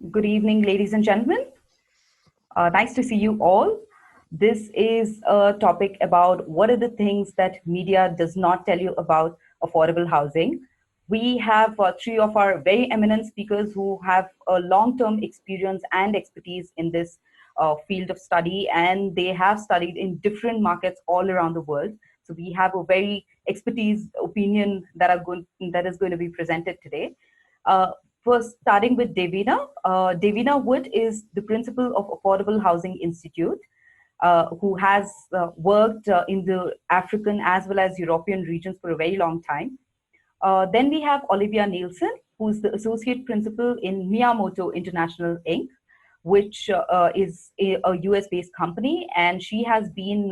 Good evening, ladies and gentlemen. Nice to see you all. This is a topic about what are the things that media does not tell you about affordable housing. We have three of our very eminent speakers who have a long-term experience and expertise in this field of study, and they have studied in different markets all around the world. So we have a very expertise opinion that is going to be presented today. Uh, First, starting with Davina. Davina Wood is the principal of Affordable Housing Institute, who has worked in the African as well as European regions for a very long time. Then we have Olivia Nielsen, who's the associate principal in Miyamoto International Inc., which is a US-based company, and she has been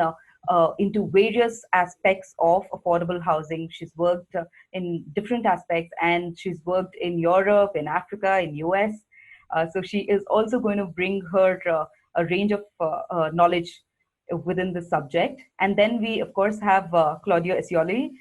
into various aspects of affordable housing. She's worked in different aspects, and she's worked in Europe, in Africa, in US. So she is also going to bring her a range of knowledge within the subject. And then we, of course, have Claudio Acioly.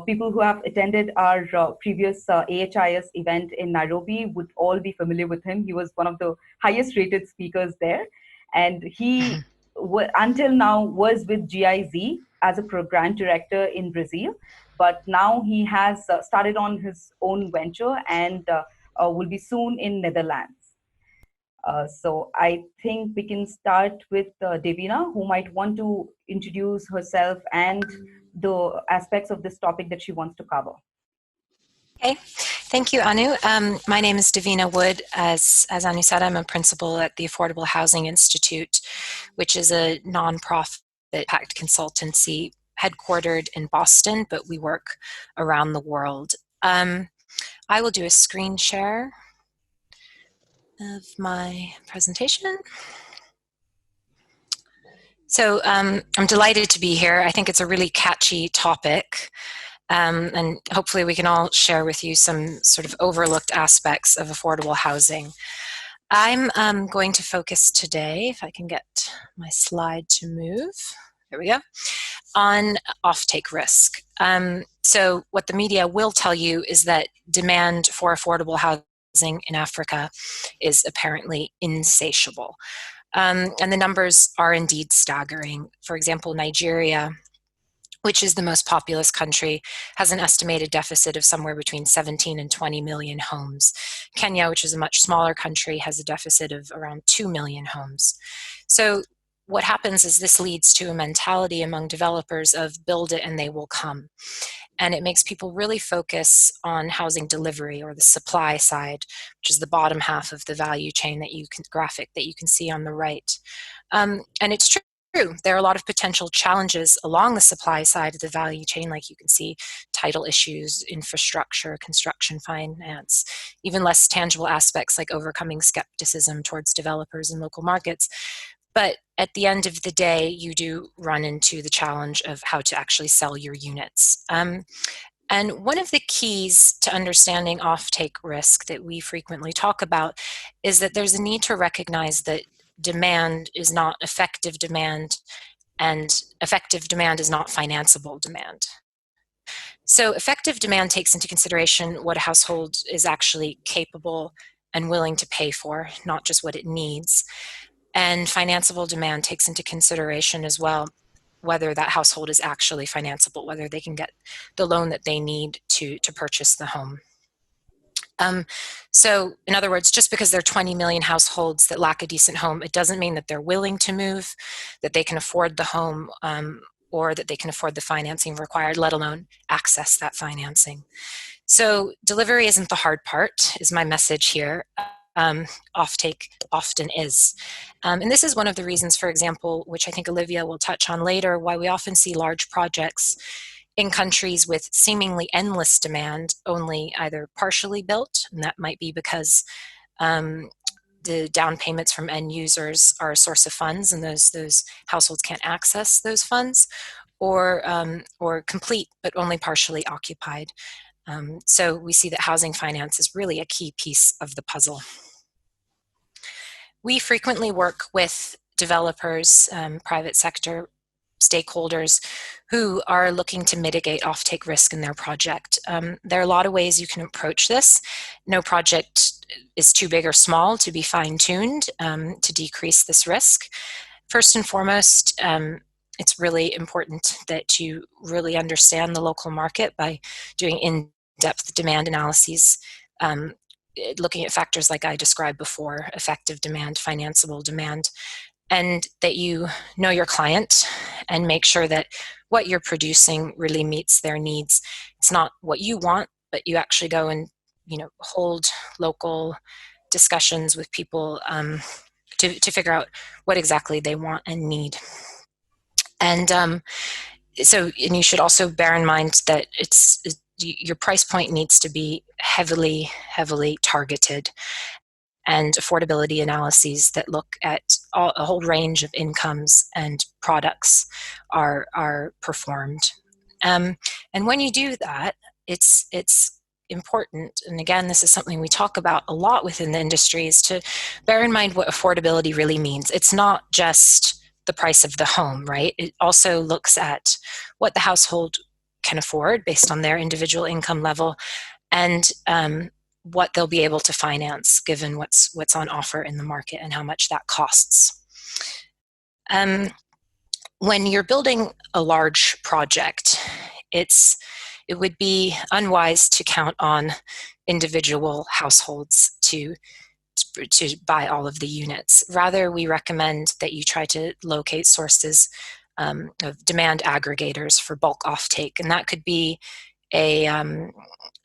People who have attended our previous AHIS event in Nairobi would all be familiar with him. He was one of the highest rated speakers there. And he, until now, was with GIZ as a program director in Brazil. But now he has started on his own venture and will be soon in Netherlands. So I think we can start with Davina, who might want to introduce herself and the aspects of this topic that she wants to cover. Okay, thank you, Anu. My name is Davina Wood. As Anu said, I'm a principal at the Affordable Housing Institute, which is a nonprofit impact consultancy headquartered in Boston, but we work around the world. I will do a screen share of my presentation. So I'm delighted to be here. I think it's a really catchy topic. And hopefully we can all share with you some sort of overlooked aspects of affordable housing. I'm going to focus today, if I can get my slide to move, there we go, on offtake risk. So what the media will tell you is that demand for affordable housing in Africa is apparently insatiable. And the numbers are indeed staggering. For example, Nigeria, which is the most populous country, has an estimated deficit of somewhere between 17 and 20 million homes. Kenya, which is a much smaller country, has a deficit of around 2 million homes. So what happens is this leads to a mentality among developers of build it and they will come. And it makes people really focus on housing delivery, or the supply side, which is the bottom half of the value chain graphic that you can see on the right. And it's true. There are a lot of potential challenges along the supply side of the value chain, like you can see title issues, infrastructure, construction finance, even less tangible aspects like overcoming skepticism towards developers in local markets. But at the end of the day, you do run into the challenge of how to actually sell your units. And one of the keys to understanding offtake risk that we frequently talk about is that there's a need to recognize that demand is not effective demand, and effective demand is not financeable demand. So effective demand takes into consideration what a household is actually capable and willing to pay for, not just what it needs. And financeable demand takes into consideration as well whether that household is actually financeable, whether they can get the loan that they need to purchase the home. So in other words, just because there are 20 million households that lack a decent home, it doesn't mean that they're willing to move, that they can afford the home, or that they can afford the financing required, let alone access that financing. So delivery isn't the hard part, is my message here. Offtake often is. And this is one of the reasons, for example, which I think Olivia will touch on later, why we often see large projects in countries with seemingly endless demand only either partially built, and that might be because the down payments from end users are a source of funds and those households can't access those funds, or complete but only partially occupied. So we see that housing finance is really a key piece of the puzzle. We frequently work with developers, private sector stakeholders who are looking to mitigate offtake risk in their project. There are a lot of ways you can approach this. No project is too big or small to be fine-tuned to decrease this risk. First and foremost, it's really important that you really understand the local market by doing in-depth demand analyses, looking at factors like I described before, effective demand, financeable demand, and that you know your client and make sure that what you're producing really meets their needs. It's not what you want, but you actually go and hold local discussions with people to figure out what exactly they want and need. And and you should also bear in mind that your price point needs to be heavily targeted, and affordability analyses that look at a whole range of incomes and products are performed. And when you do that, it's important, and again, this is something we talk about a lot within the industry, is to bear in mind what affordability really means. It's not just the price of the home, right? It also looks at what the household can afford based on their individual income level, and what they'll be able to finance given what's on offer in the market and how much that costs. When you're building a large project, it would be unwise to count on individual households to buy all of the units. Rather, we recommend that you try to locate sources of demand aggregators for bulk offtake, and that could be a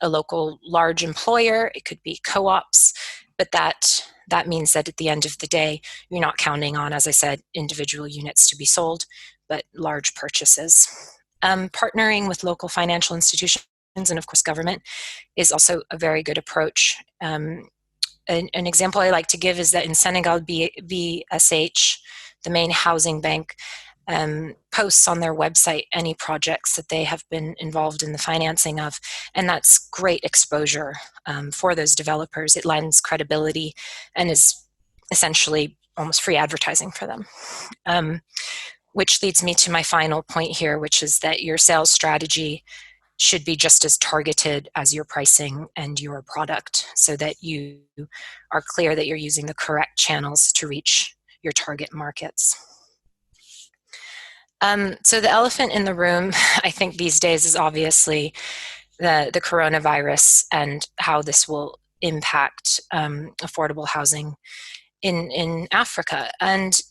local large employer, it could be co-ops, but that means that at the end of the day, you're not counting on, as I said, individual units to be sold, but large purchases. Partnering with local financial institutions and, of course, government is also a very good approach. An example I like to give is that in Senegal, BSH, the main housing bank, posts on their website any projects that they have been involved in the financing of, and that's great exposure for those developers. It lends credibility and is essentially almost free advertising for them. Which leads me to my final point here, which is that your sales strategy should be just as targeted as your pricing and your product, so that you are clear that you're using the correct channels to reach your target markets. So the elephant in the room, I think these days, is obviously the coronavirus and how this will impact affordable housing in Africa. And,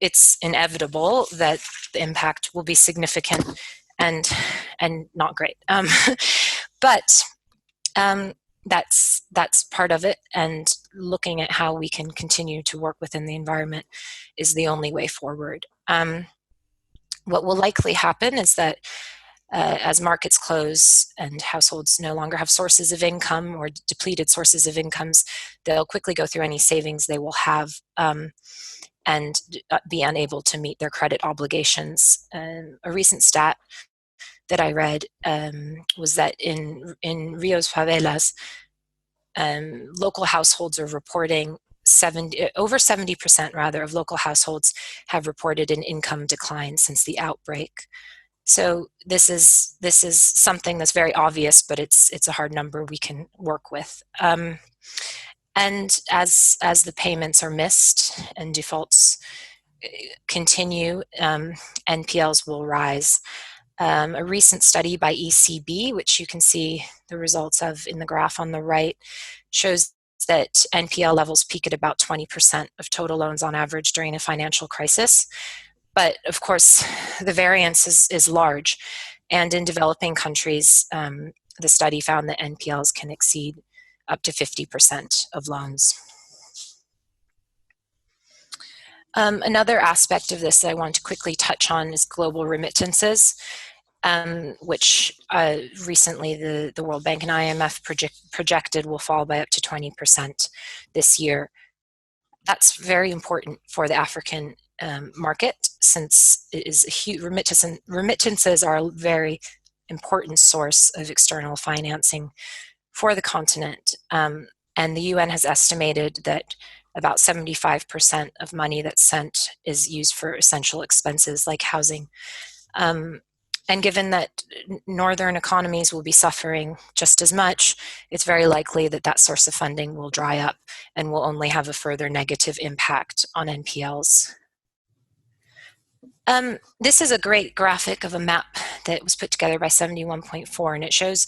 it's inevitable that the impact will be significant and not great. But that's part of it, and looking at how we can continue to work within the environment is the only way forward. What will likely happen is that as markets close and households no longer have sources of income or depleted sources of incomes, they'll quickly go through any savings they will have and be unable to meet their credit obligations. A recent stat that I read was that in Rio's favelas, local households are reporting over 70% rather of local households have reported an income decline since the outbreak. So this is something that's very obvious, but it's a hard number we can work with. And as the payments are missed and defaults continue, NPLs will rise. A recent study by ECB, which you can see the results of in the graph on the right, shows that NPL levels peak at about 20% of total loans on average during a financial crisis. But of course, the variance is large. And in developing countries, the study found that NPLs can exceed up to 50% of loans. Another aspect of this that I want to quickly touch on is global remittances, which recently the World Bank and IMF projected will fall by up to 20% this year. That's very important for the African market, since it is a huge remittances are a very important source of external financing for the continent. And the UN has estimated that about 75% of money that's sent is used for essential expenses like housing. And given that northern economies will be suffering just as much, it's very likely that that source of funding will dry up and will only have a further negative impact on NPLs. This is a great graphic of a map that was put together by 71.4, and it shows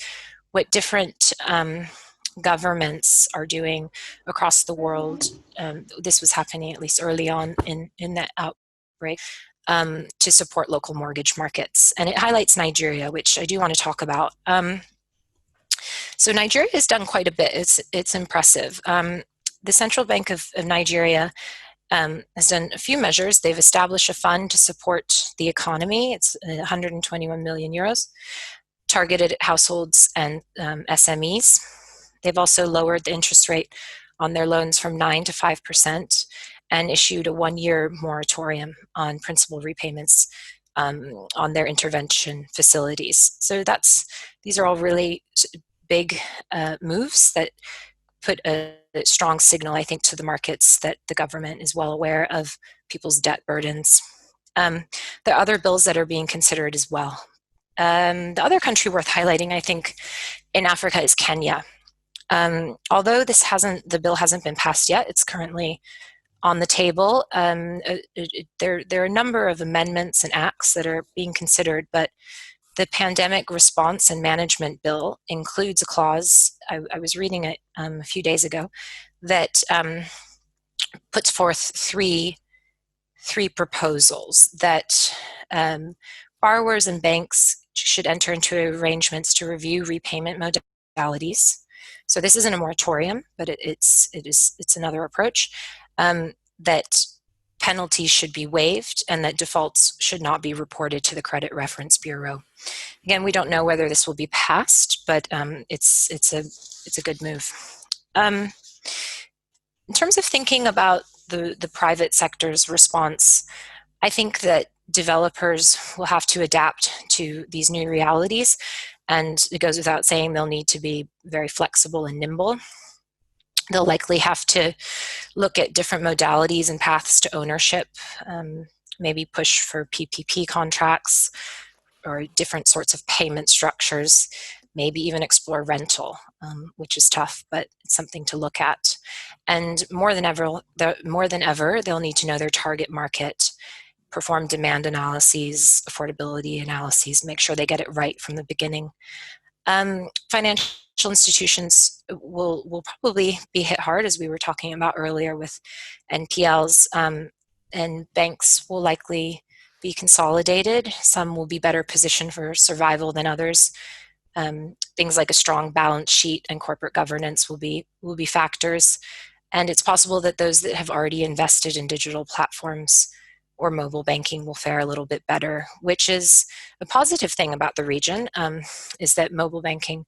what different governments are doing across the world. This was happening at least early on in that outbreak to support local mortgage markets. And it highlights Nigeria, which I do want to talk about. So Nigeria has done quite a bit. It's impressive. The Central Bank of Nigeria has done a few measures. They've established a fund to support the economy. It's 121 million euros, targeted at households and SMEs. They've also lowered the interest rate on their loans from 9 to 5% and issued a 1-year moratorium on principal repayments on their intervention facilities. So these are all really big moves that put a strong signal, I think, to the markets that the government is well aware of people's debt burdens. There are other bills that are being considered as well. The other country worth highlighting, I think, in Africa is Kenya. Although the bill hasn't been passed yet, it's currently on the table. There are a number of amendments and acts that are being considered, but the Pandemic Response and Management Bill includes a clause, I was reading it a few days ago, that puts forth three proposals that borrowers and banks should enter into arrangements to review repayment modalities. So this isn't a moratorium, but it's another approach, that penalties should be waived and that defaults should not be reported to the Credit Reference Bureau. Again, we don't know whether this will be passed, but it's a good move. In terms of thinking about the private sector's response, I think that developers will have to adapt to these new realities, and it goes without saying they'll need to be very flexible and nimble. They'll likely have to look at different modalities and paths to ownership, maybe push for PPP contracts or different sorts of payment structures, maybe even explore rental, which is tough, but it's something to look at. And more than ever, they'll need to know their target market, perform demand analyses, affordability analyses, make sure they get it right from the beginning. Financial institutions will probably be hit hard, as we were talking about earlier with NPLs, and banks will likely be consolidated. Some will be better positioned for survival than others. Things like a strong balance sheet and corporate governance will be factors. And it's possible that those that have already invested in digital platforms or mobile banking will fare a little bit better, which is a positive thing about the region, is that mobile banking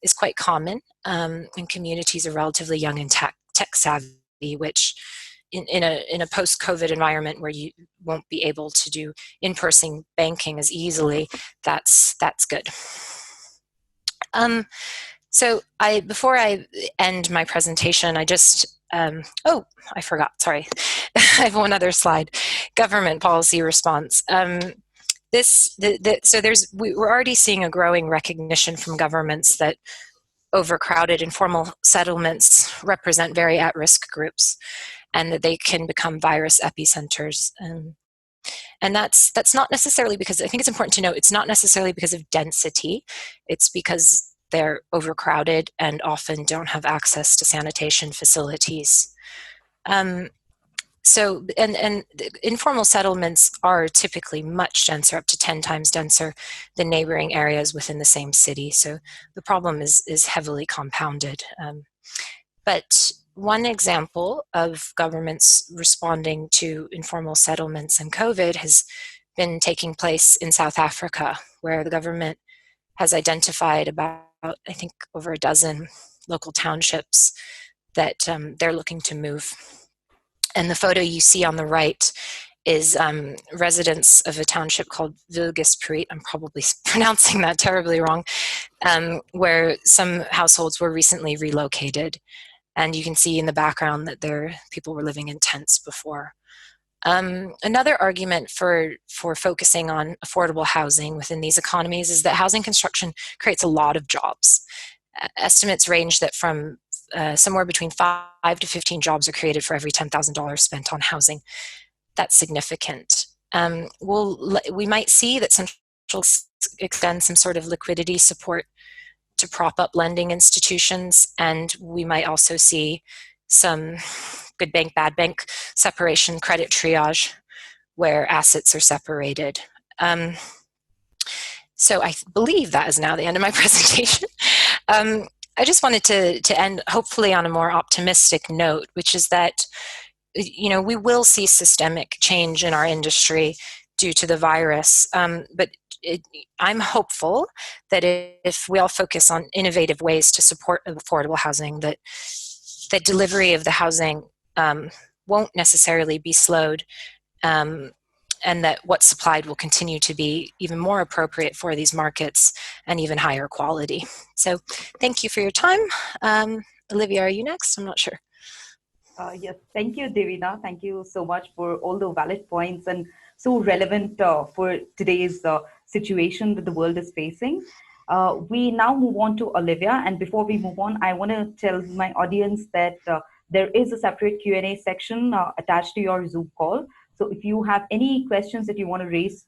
is quite common, and communities are relatively young and tech savvy, which in a post-COVID environment where you won't be able to do in-person banking as easily, that's good. So before I end my presentation, I just, I forgot, sorry. I have one other slide, government policy response. So we're already seeing a growing recognition from governments that overcrowded informal settlements represent very at-risk groups and that they can become virus epicenters. And that's not necessarily because, I think it's important to note, it's not necessarily because of density, it's because they're overcrowded and often don't have access to sanitation facilities. So informal settlements are typically much denser, up to 10 times denser than neighboring areas within the same city. So the problem is heavily compounded. But one example of governments responding to informal settlements and COVID has been taking place in South Africa, where the government has identified about, I think, over a dozen local townships that they're looking to move. And the photo you see on the right is residents of a township called Vilgespriet, I'm probably pronouncing that terribly wrong, where some households were recently relocated. And you can see in the background that people were living in tents before. Another argument for focusing on affordable housing within these economies is that housing construction creates a lot of jobs. Estimates range that from somewhere between 5 to 15 jobs are created for every $10,000 spent on housing. That's significant. We might see that central extend some sort of liquidity support to prop up lending institutions, and we might also see some good bank, bad bank separation, credit triage, where assets are separated. So I believe that is now the end of my presentation. I just wanted to end hopefully on a more optimistic note, which is that we will see systemic change in our industry due to the virus, but I'm hopeful that if we all focus on innovative ways to support affordable housing, that delivery of the housing won't necessarily be slowed, and that what's supplied will continue to be even more appropriate for these markets and even higher quality. So thank you for your time. Olivia, are you next? I'm not sure. Yes, thank you, Davina. Thank you so much for all the valid points and so relevant for today's situation that the world is facing. We now move on to Olivia, and before we move on, I want to tell my audience that there is a separate Q&A section attached to your Zoom call. So if you have any questions that you want to raise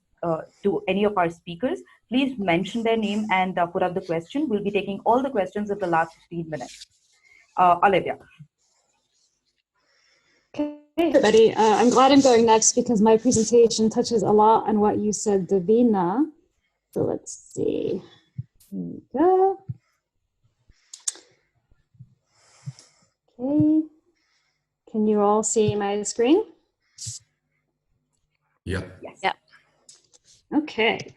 to any of our speakers, please mention their name and put up the question. We'll be taking all the questions at the last 15 minutes. Olivia. Okay, everybody. I'm glad I'm going next because my presentation touches a lot on what you said, Davina. So let's see. Here we go. Okay. Can you all see my screen? Yeah. Yes. Yeah. Okay.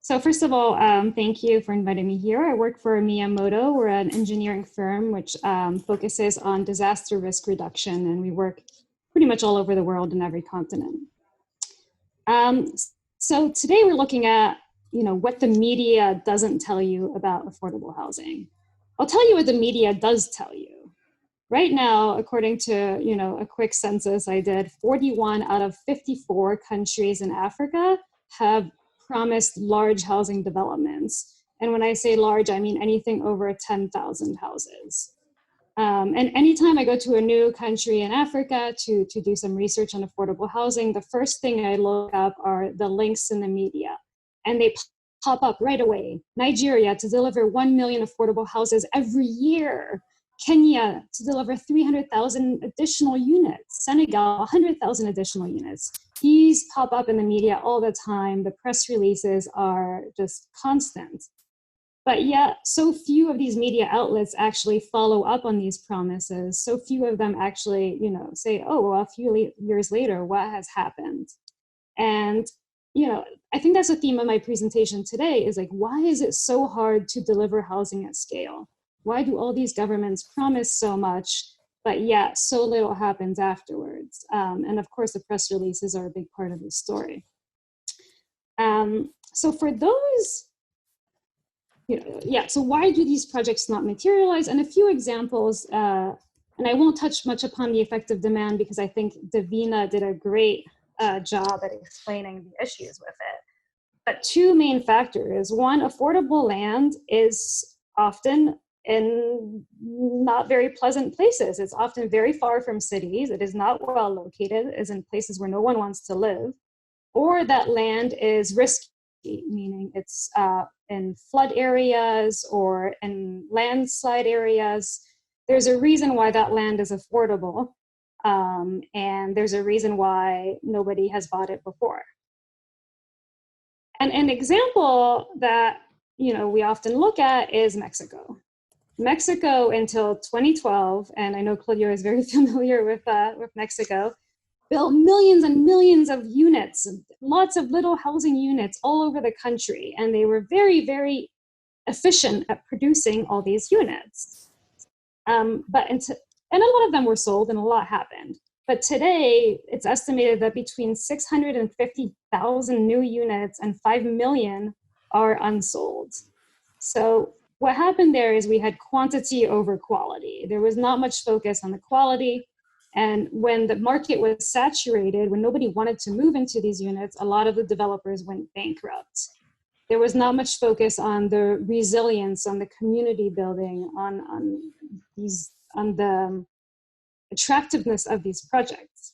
So first of all, thank you for inviting me here. I work for Miyamoto. We're an engineering firm which focuses on disaster risk reduction, and we work pretty much all over the world in every continent. So today we're looking at, what the media doesn't tell you about affordable housing. I'll tell you what the media does tell you. Right now, according to, a quick census I did, 41 out of 54 countries in Africa have promised large housing developments. And when I say large, I mean anything over 10,000 houses. And anytime I go to a new country in Africa to do some research on affordable housing, the first thing I look up are the links in the media. And they pop up right away. Nigeria to deliver 1 million affordable houses every year. Kenya to deliver 300,000 additional units. Senegal, 100,000 additional units. These pop up in the media all the time. The press releases are just constant. But yet, so few of these media outlets actually follow up on these promises. So few of them actually, say, oh, well, a few years later, what has happened? And, I think that's the theme of my presentation today is like, why is it so hard to deliver housing at scale? Why do all these governments promise so much, but yet so little happens afterwards? And of course, the press releases are a big part of the story. So for those, so why do these projects not materialize? And a few examples, and I won't touch much upon the effective demand because I think Davina did a great job at explaining the issues with it. But two main factors. One, affordable land is often in not very pleasant places. It's often very far from cities. It is not well located, is in places where no one wants to live. Or that land is risky, meaning it's in flood areas or in landslide areas. There's a reason why that land is affordable, and there's a reason why nobody has bought it before. And an example that we often look at is Mexico. Mexico until 2012, and I know Claudio is very familiar with Mexico, built millions and millions of units, lots of little housing units all over the country. And they were very, very efficient at producing all these units. And a lot of them were sold and a lot happened. But today, it's estimated that between 650,000 new units and 5 million are unsold. So what happened there is we had quantity over quality. There was not much focus on the quality, And when the market was saturated, when nobody wanted to move into these units, a lot of the developers went bankrupt. There was not much focus on the resilience, on the community building, on the attractiveness of these projects.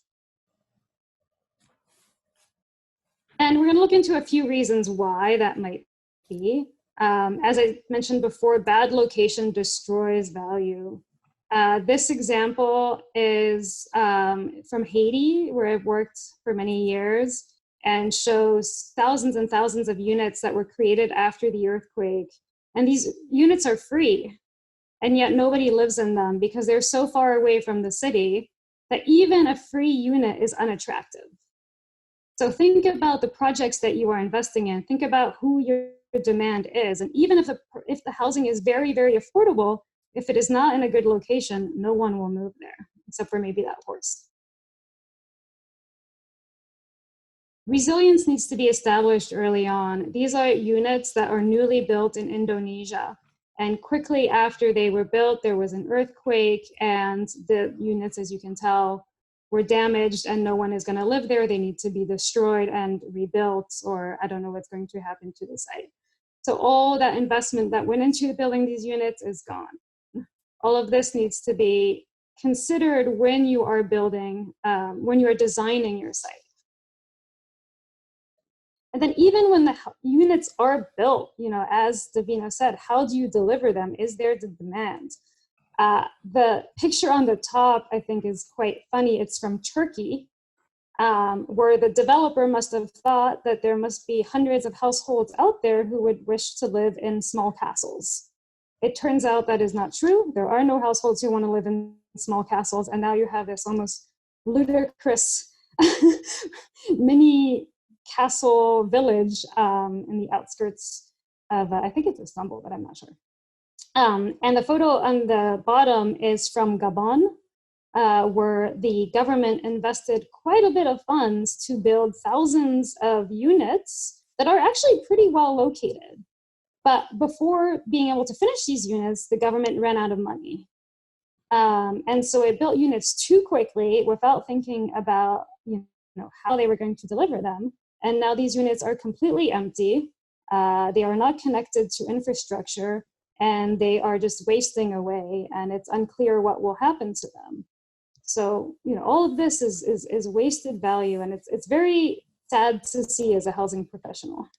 And we're going to look into a few reasons why that might be. As I mentioned before, bad location destroys value. This example is from Haiti, where I've worked for many years, and shows thousands and thousands of units that were created after the earthquake. And these units are free, and yet nobody lives in them because they're so far away from the city that even a free unit is unattractive. So think about the projects that you are investing in. Think about who your demand is. And even if the housing is very, very affordable, if it is not in a good location, no one will move there, except for maybe that horse. Resilience needs to be established early on. These are units that are newly built in Indonesia. And quickly after they were built, there was an earthquake, and the units, as you can tell, were damaged, and no one is going to live there. They need to be destroyed and rebuilt, or I don't know what's going to happen to the site. So all that investment that went into building these units is gone. All of this needs to be considered when you are building, when you are designing your site. And then even when the units are built, as Davina said, how do you deliver them? Is there the demand? The picture on the top, I think, is quite funny. It's from Turkey, where the developer must have thought that there must be hundreds of households out there who would wish to live in small castles. It turns out that is not true. There are no households who want to live in small castles, and now you have this almost ludicrous mini castle village in the outskirts of, I think it's Istanbul, but I'm not sure. And the photo on the bottom is from Gabon, where the government invested quite a bit of funds to build thousands of units that are actually pretty well located. But before being able to finish these units, the government ran out of money. And so it built units too quickly without thinking about how they were going to deliver them. And now these units are completely empty. They are not connected to infrastructure, and they are just wasting away, and it's unclear what will happen to them. So, all of this is wasted value, and it's very sad to see as a housing professional.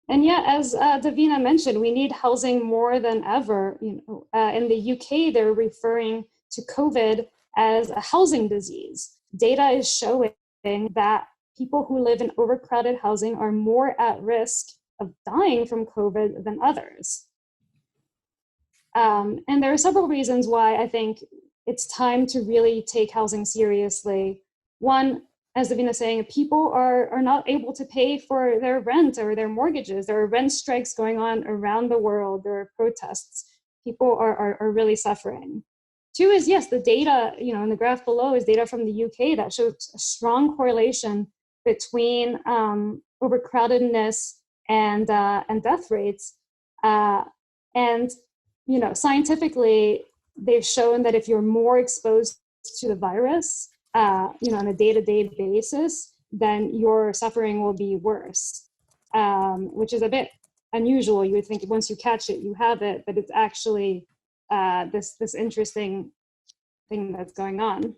And yeah, as Davina mentioned, we need housing more than ever. In the UK, they're referring to COVID as a housing disease. Data is showing that people who live in overcrowded housing are more at risk of dying from COVID than others. And there are several reasons why I think it's time to really take housing seriously. One, as Davina is saying, people are not able to pay for their rent or their mortgages. There are rent strikes going on around the world. There are protests. People are really suffering. Two is, yes, the data, in the graph below is data from the UK that shows a strong correlation between overcrowdedness and death rates. And scientifically, they've shown that if you're more exposed to the virus, on a day-to-day basis, then your suffering will be worse, which is a bit unusual. You would think once you catch it, you have it, but it's actually this interesting thing that's going on.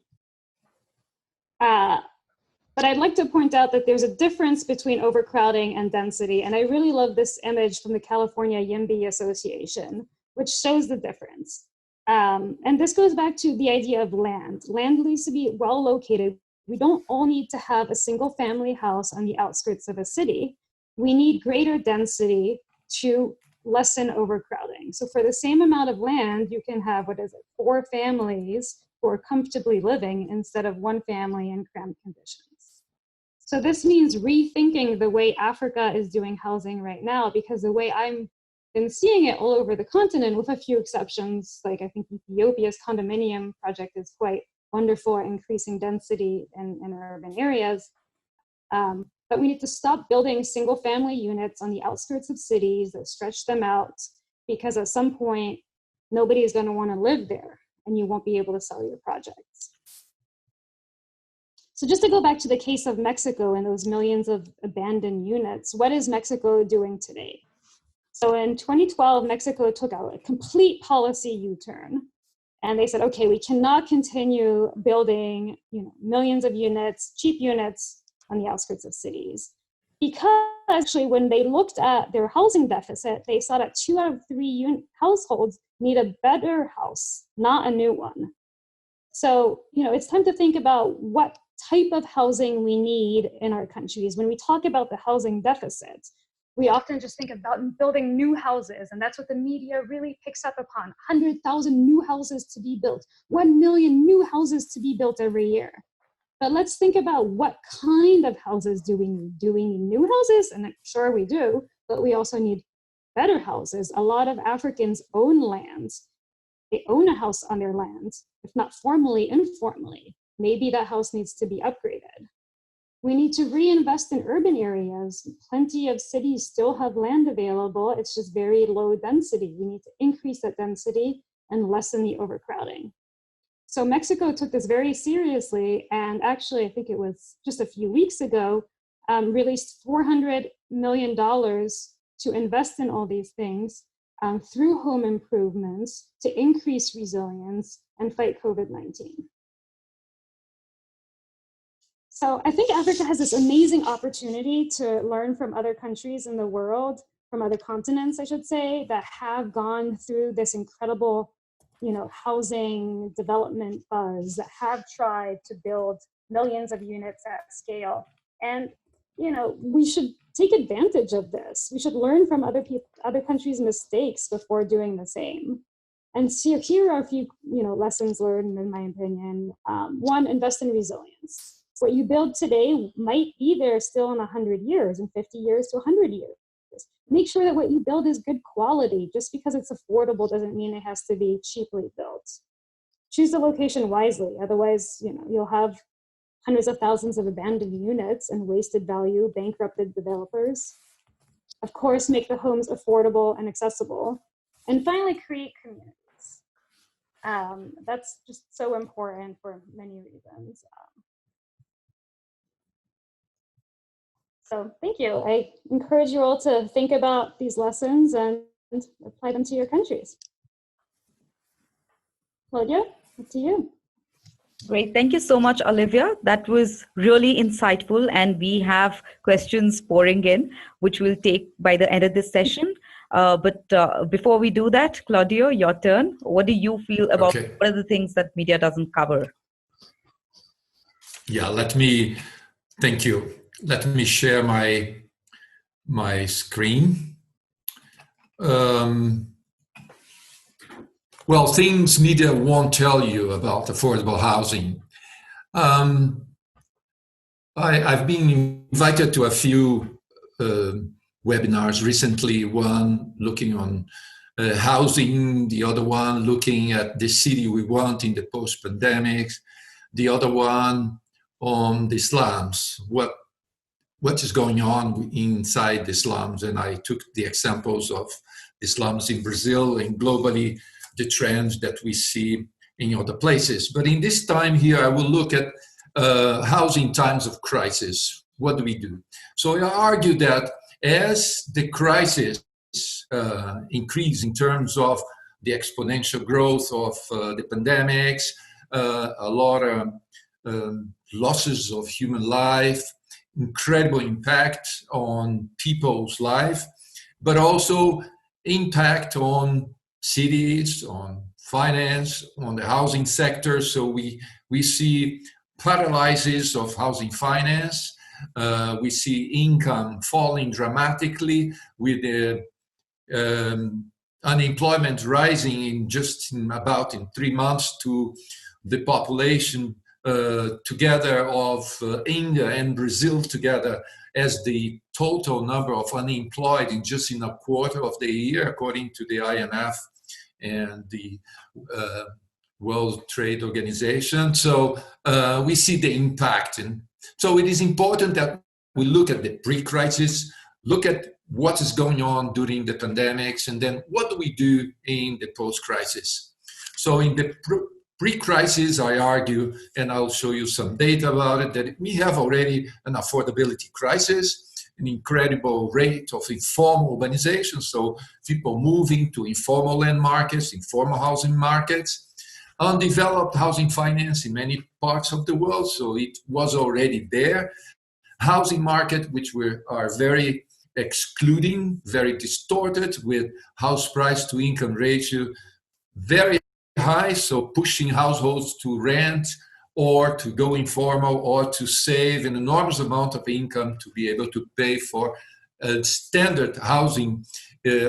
But I'd like to point out that there's a difference between overcrowding and density, and I really love this image from the California YIMBY Association, which shows the difference. And this goes back to the idea of land. Land needs to be well located. We don't all need to have a single family house on the outskirts of a city. We need greater density to lessen overcrowding. So for the same amount of land, you can have, 4 families who are comfortably living instead of one family in cramped conditions. So this means rethinking the way Africa is doing housing right now, because the way I'm been seeing it all over the continent, with a few exceptions, like I think Ethiopia's condominium project is quite wonderful at increasing density in urban areas. But we need to stop building single family units on the outskirts of cities that stretch them out, because at some point, nobody is going to want to live there. and you won't be able to sell your projects. So just to go back to the case of Mexico and those millions of abandoned units, what is Mexico doing today? So in 2012, Mexico took out a complete policy U-turn. And they said, okay, we cannot continue building millions of units, cheap units on the outskirts of cities. Because actually, when they looked at their housing deficit, they saw that 2 out of 3 households need a better house, not a new one. So, it's time to think about what type of housing we need in our countries. When we talk about the housing deficit, we often just think about building new houses, and that's what the media really picks up upon. 100,000 new houses to be built, 1 million new houses to be built every year. But let's think about what kind of houses do we need? Do we need new houses? And sure we do, but we also need better houses. A lot of Africans own lands. They own a house on their lands, if not formally, informally. Maybe that house needs to be upgraded. We need to reinvest in urban areas. Plenty of cities still have land available. It's just very low density. We need to increase that density and lessen the overcrowding. So Mexico took this very seriously, and actually, I think it was just a few weeks ago, released $400 million to invest in all these things through home improvements to increase resilience and fight COVID-19. So I think Africa has this amazing opportunity to learn from other countries in the world, from other continents, I should say, that have gone through this incredible, housing development buzz, that have tried to build millions of units at scale. And, we should take advantage of this. We should learn from other countries' mistakes before doing the same. And so here are a few, lessons learned, in my opinion. One, invest in resilience. What you build today might be there still in 100 years, in 50 years to 100 years. Make sure that what you build is good quality. Just because it's affordable doesn't mean it has to be cheaply built. Choose the location wisely. Otherwise, you'll have hundreds of thousands of abandoned units and wasted value, bankrupted developers. Of course, make the homes affordable and accessible. And finally, create communities. That's just so important for many reasons. So thank you. I encourage you all to think about these lessons and apply them to your countries. Claudio, up to you. Great. Thank you so much, Olivia. That was really insightful, and we have questions pouring in, which we'll take by the end of this session. But before we do that, Claudio, your turn. What do you feel about what are the things that media doesn't cover? Yeah, thank you. Let me share my screen. Well, things media won't tell you about affordable housing. I've been invited to a few webinars recently, one looking on housing, the other one looking at the city we want in the post-pandemic, the other one on the slums, what is going on inside the slums. And I took the examples of the slums in Brazil and globally the trends that we see in other places. But in this time here, I will look at housing times of crisis. What do we do? So I argue that as the crisis increase in terms of the exponential growth of the pandemics, a lot of losses of human life, incredible impact on people's life, but also impact on cities, on finance, on the housing sector. So we see paralysis of housing finance. We see income falling dramatically with the unemployment rising in about 3 months to the population together of India and Brazil together as the total number of unemployed in a quarter of the year, according to the IMF and the World Trade Organization. So we see the impact. And so it is important that we look at the pre-crisis, look at what is going on during the pandemics, and then what do we do in the post-crisis. So in the pre-crisis, I argue, and I'll show you some data about it, that we have already an affordability crisis, an incredible rate of informal urbanization, so people moving to informal land markets, informal housing markets, undeveloped housing finance in many parts of the world, so it was already there. Housing market, which are very excluding, very distorted, with house price to income ratio very high, so pushing households to rent or to go informal or to save an enormous amount of income to be able to pay for a standard housing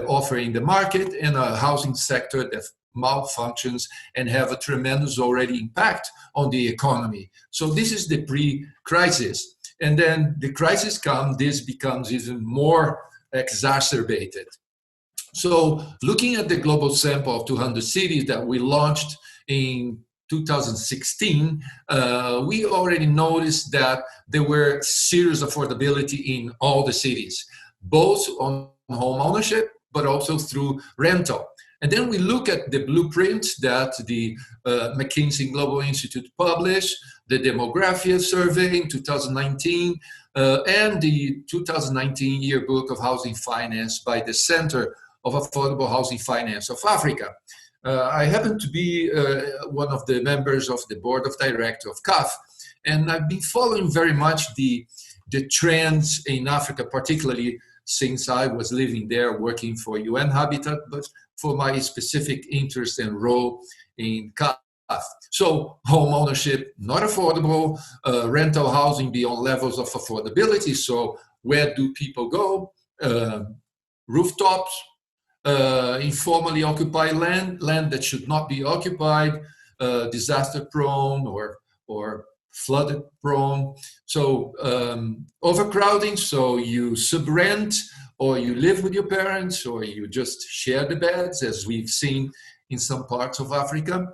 offer in the market, and a housing sector that malfunctions and have a tremendous already impact on the economy. So this is the pre-crisis. And then the crisis comes, this becomes even more exacerbated. So looking at the global sample of 200 cities that we launched in 2016, we already noticed that there were serious affordability in all the cities, both on home ownership, but also through rental. And then we look at the blueprint that the McKinsey Global Institute published, the demography survey in 2019, and the 2019 yearbook of housing finance by the Center of Affordable Housing Finance of Africa. I happen to be one of the members of the board of directors of CAF, and I've been following very much the trends in Africa, particularly since I was living there working for UN Habitat, but for my specific interest and role in CAF. So home ownership, not affordable, rental housing beyond levels of affordability. So where do people go? Rooftops, informally occupied land that should not be occupied, disaster prone or flooded prone. So overcrowding, so you subrent, or you live with your parents, or you just share the beds, as we've seen in some parts of Africa.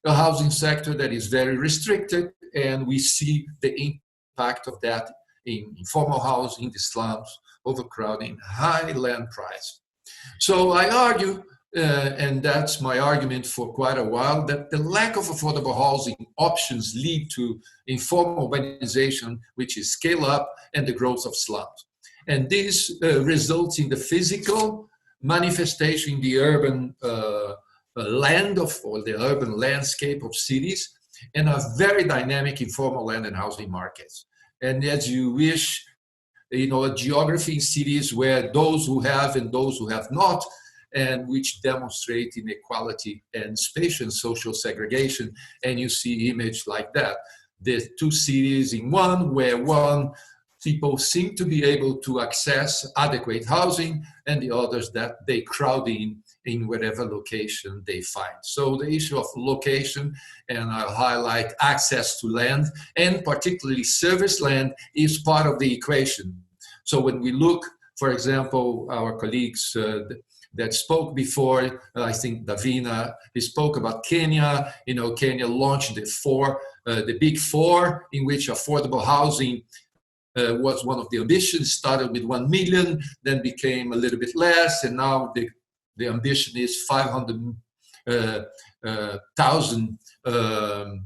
A housing sector that is very restricted, and we see the impact of that in informal housing, the slums, overcrowding, high land price. So I argue, and that's my argument for quite a while, that the lack of affordable housing options lead to informal urbanization, which is scale up, and the growth of slums. And this results in the physical manifestation in the urban land or the urban landscape of cities, and a very dynamic informal land and housing markets. And as you wish, a geography in cities where those who have and those who have not, and which demonstrate inequality and spatial and social segregation. And you see image like that. There's two cities in one, where one people seem to be able to access adequate housing, and the others that they crowd in whatever location they find. So the issue of location, and I'll highlight access to land, and particularly service land, is part of the equation. So when we look, for example, our colleagues that spoke before, I think Davina, he spoke about Kenya. Kenya launched the Big Four, in which affordable housing was one of the ambitions. Started with 1 million, then became a little bit less, and now the ambition is 500,000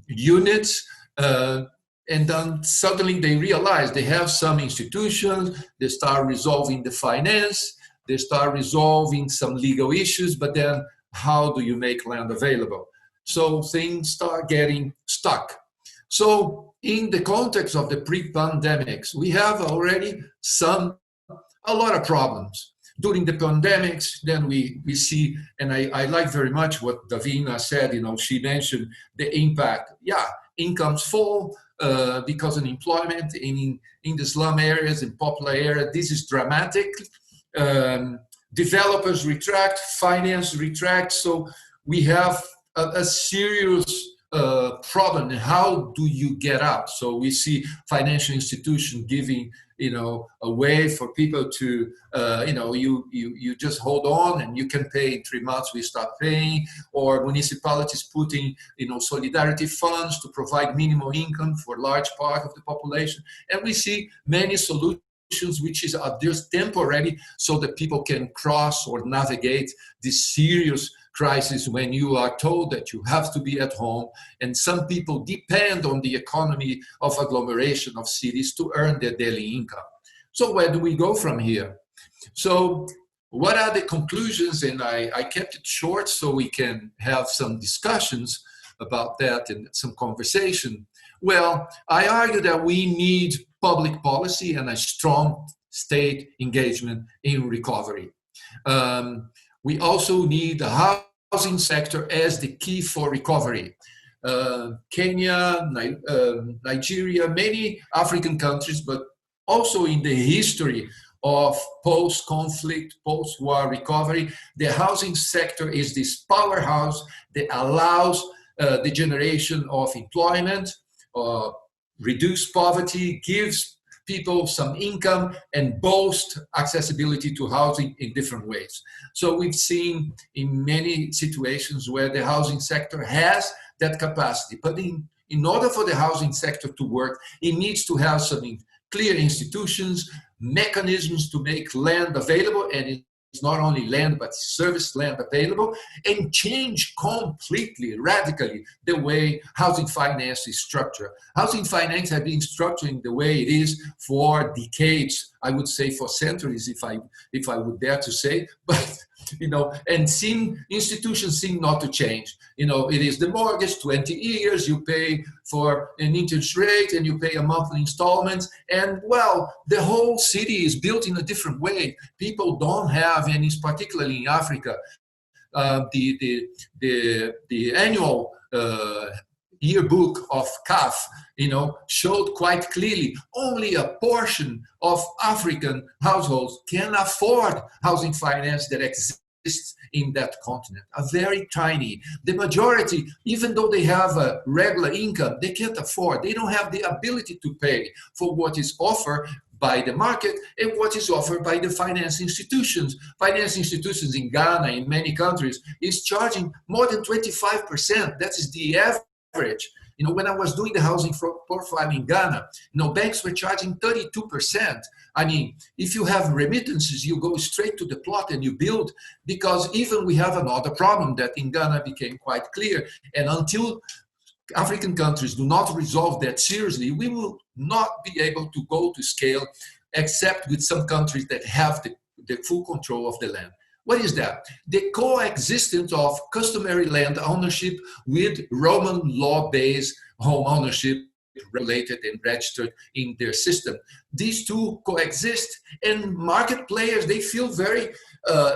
units. And then suddenly they realize they have some institutions, they start resolving the finance, they start resolving some legal issues, but then how do you make land available? So things start getting stuck. So in the context of the pre-pandemics, we have already a lot of problems. During the pandemics, then we see, and I like very much what Davina said, she mentioned the impact. Yeah, incomes fall because of unemployment in the slum areas, in popular areas. This is dramatic. Developers retract, finance retract. So we have a serious problem. How do you get out? So we see financial institutions giving, a way for people to, you just hold on and you can pay in 3 months, we start paying, or municipalities putting, solidarity funds to provide minimum income for a large part of the population. And we see many solutions which are just temporary, so that people can cross or navigate this serious crisis when you are told that you have to be at home, and some people depend on the economy of agglomeration of cities to earn their daily income. So where do we go from here? So what are the conclusions? And I kept it short so we can have some discussions about that and some conversation. Well, I argue that we need public policy and a strong state engagement in recovery. We also need the housing sector as the key for recovery. Kenya, Nigeria, many African countries, but also in the history of post-conflict, post-war recovery, the housing sector is this powerhouse that allows the generation of employment, reduce poverty, gives people some income, and boast accessibility to housing in different ways. So we've seen in many situations where the housing sector has that capacity. But in order for the housing sector to work, it needs to have some clear institutions, mechanisms to make land available, and it's not only land, but service land available, and change completely, radically, the way housing finance is structured. Housing finance has been structuring the way it is for decades, I would say for centuries, if I would dare to say, but and institutions seem not to change. It is the mortgage, 20 years, you pay for an interest rate and you pay a monthly installment. And well, the whole city is built in a different way. People don't have, and it's particularly in Africa, the annual yearbook of CAF, showed quite clearly only a portion of African households can afford housing finance that exists in that continent, a very tiny. The majority, even though they have a regular income, they can't afford. They don't have the ability to pay for what is offered by the market and what is offered by the finance institutions. Finance institutions in Ghana, in many countries, is charging more than 25%. That is the average. When I was doing the housing profile in Ghana, banks were charging 32%. I mean, if you have remittances, you go straight to the plot and you build, because even we have another problem that in Ghana became quite clear. And until African countries do not resolve that seriously, we will not be able to go to scale, except with some countries that have the full control of the land. What is that? The coexistence of customary land ownership with Roman law-based home ownership regulated and registered in their system. These two coexist, and market players, they feel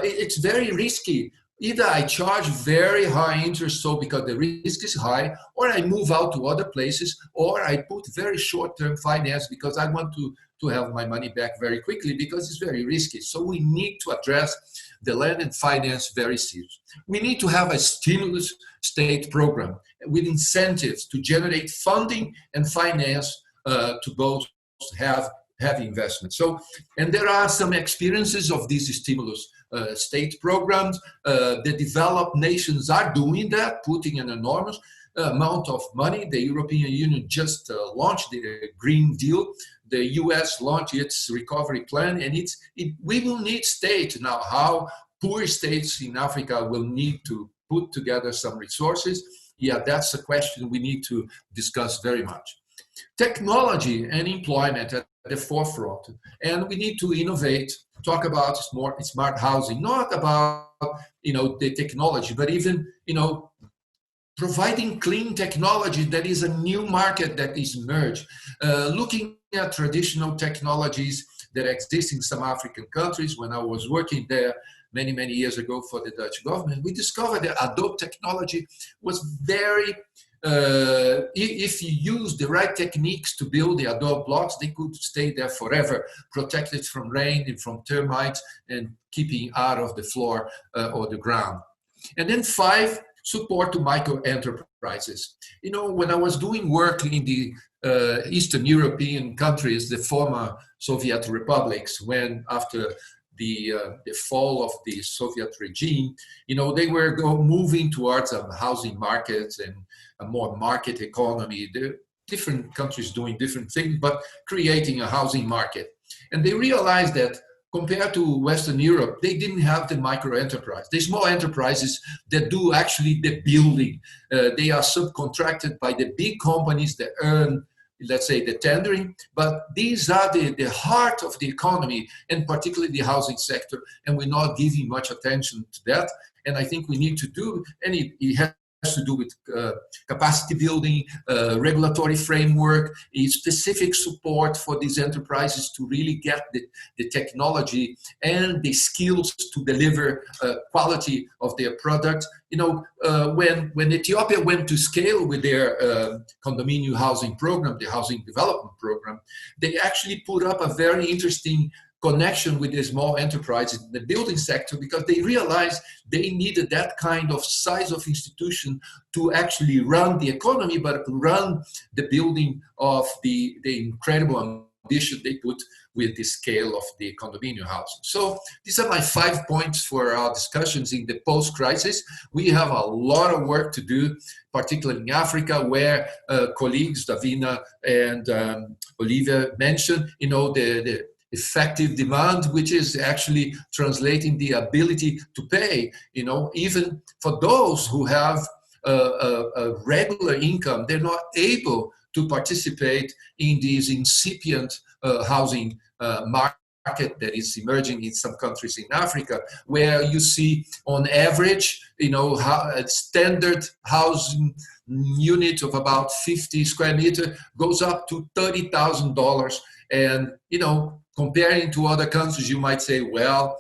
it's very risky. Either I charge very high interest, so because the risk is high, or I move out to other places, or I put very short-term finance because I want to have my money back very quickly because it's very risky. So we need to address the land and finance very seriously. We need to have a stimulus state program with incentives to generate funding and finance to both have investment. So, and there are some experiences of these stimulus state programs. The developed nations are doing that, putting an enormous amount of money. The European Union just launched the Green Deal. The US launched its recovery plan, and we will need state now. How poor states in Africa will need to put together some resources. Yeah, that's a question we need to discuss very much. Technology and employment at the forefront, and we need to innovate. Talk about smart housing, not about the technology, but even providing clean technology that is a new market that is emerged. Looking at traditional technologies that exist in some African countries. When I was working there many, many years ago for the Dutch government, we discovered that Adobe technology was very, if you use the right techniques to build the Adobe blocks, they could stay there forever, protected from rain and from termites and keeping out of the floor or the ground. And then 5, support to micro enterprises. When I was doing work in the Eastern European countries, the former Soviet republics, when after the fall of the Soviet regime, they were moving towards housing markets and a more market economy. The different countries doing different things, but creating a housing market. And they realized that compared to Western Europe, they didn't have the micro enterprise. The small enterprises that do actually the building. They are subcontracted by the big companies that earn, let's say, the tendering, but these are the heart of the economy, and particularly the housing sector, and we're not giving much attention to that. And I think we need to do, and it has to do with capacity building, regulatory framework, specific support for these enterprises to really get the technology and the skills to deliver quality of their product. You know, when Ethiopia went to scale with their condominium housing program, the housing development program, they actually put up a very interesting connection with the small enterprises in the building sector, because they realized they needed that kind of size of institution to actually run the economy, but to run the building of the incredible ambition they put with the scale of the condominium housing. So these are my 5 points for our discussions in the post-crisis. We have a lot of work to do, particularly in Africa, where colleagues Davina and Olivia mentioned, you know, the effective demand, which is actually translating the ability to pay, you know, even for those who have a regular income, they're not able to participate in these incipient housing market that is emerging in some countries in Africa, where you see on average, you know, a standard housing unit of about 50 square meter goes up to $30,000. And, you know, comparing to other countries, you might say, well,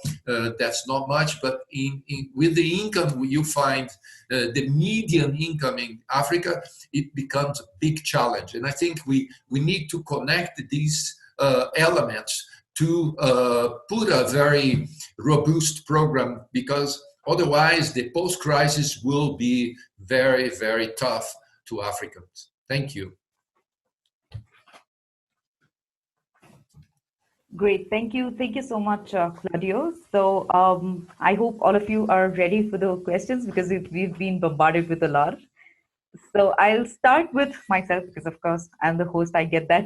that's not much, but with the income you find, the median income in Africa, it becomes a big challenge. And I think we need to connect these elements to put a very robust program, because otherwise the post-crisis will be very, very tough to Africans. Thank you. Great, thank you. Thank you so much, Claudio. So I hope all of you are ready for the questions, because we've been bombarded with a lot. So I'll start with myself, because of course I'm the host, I get that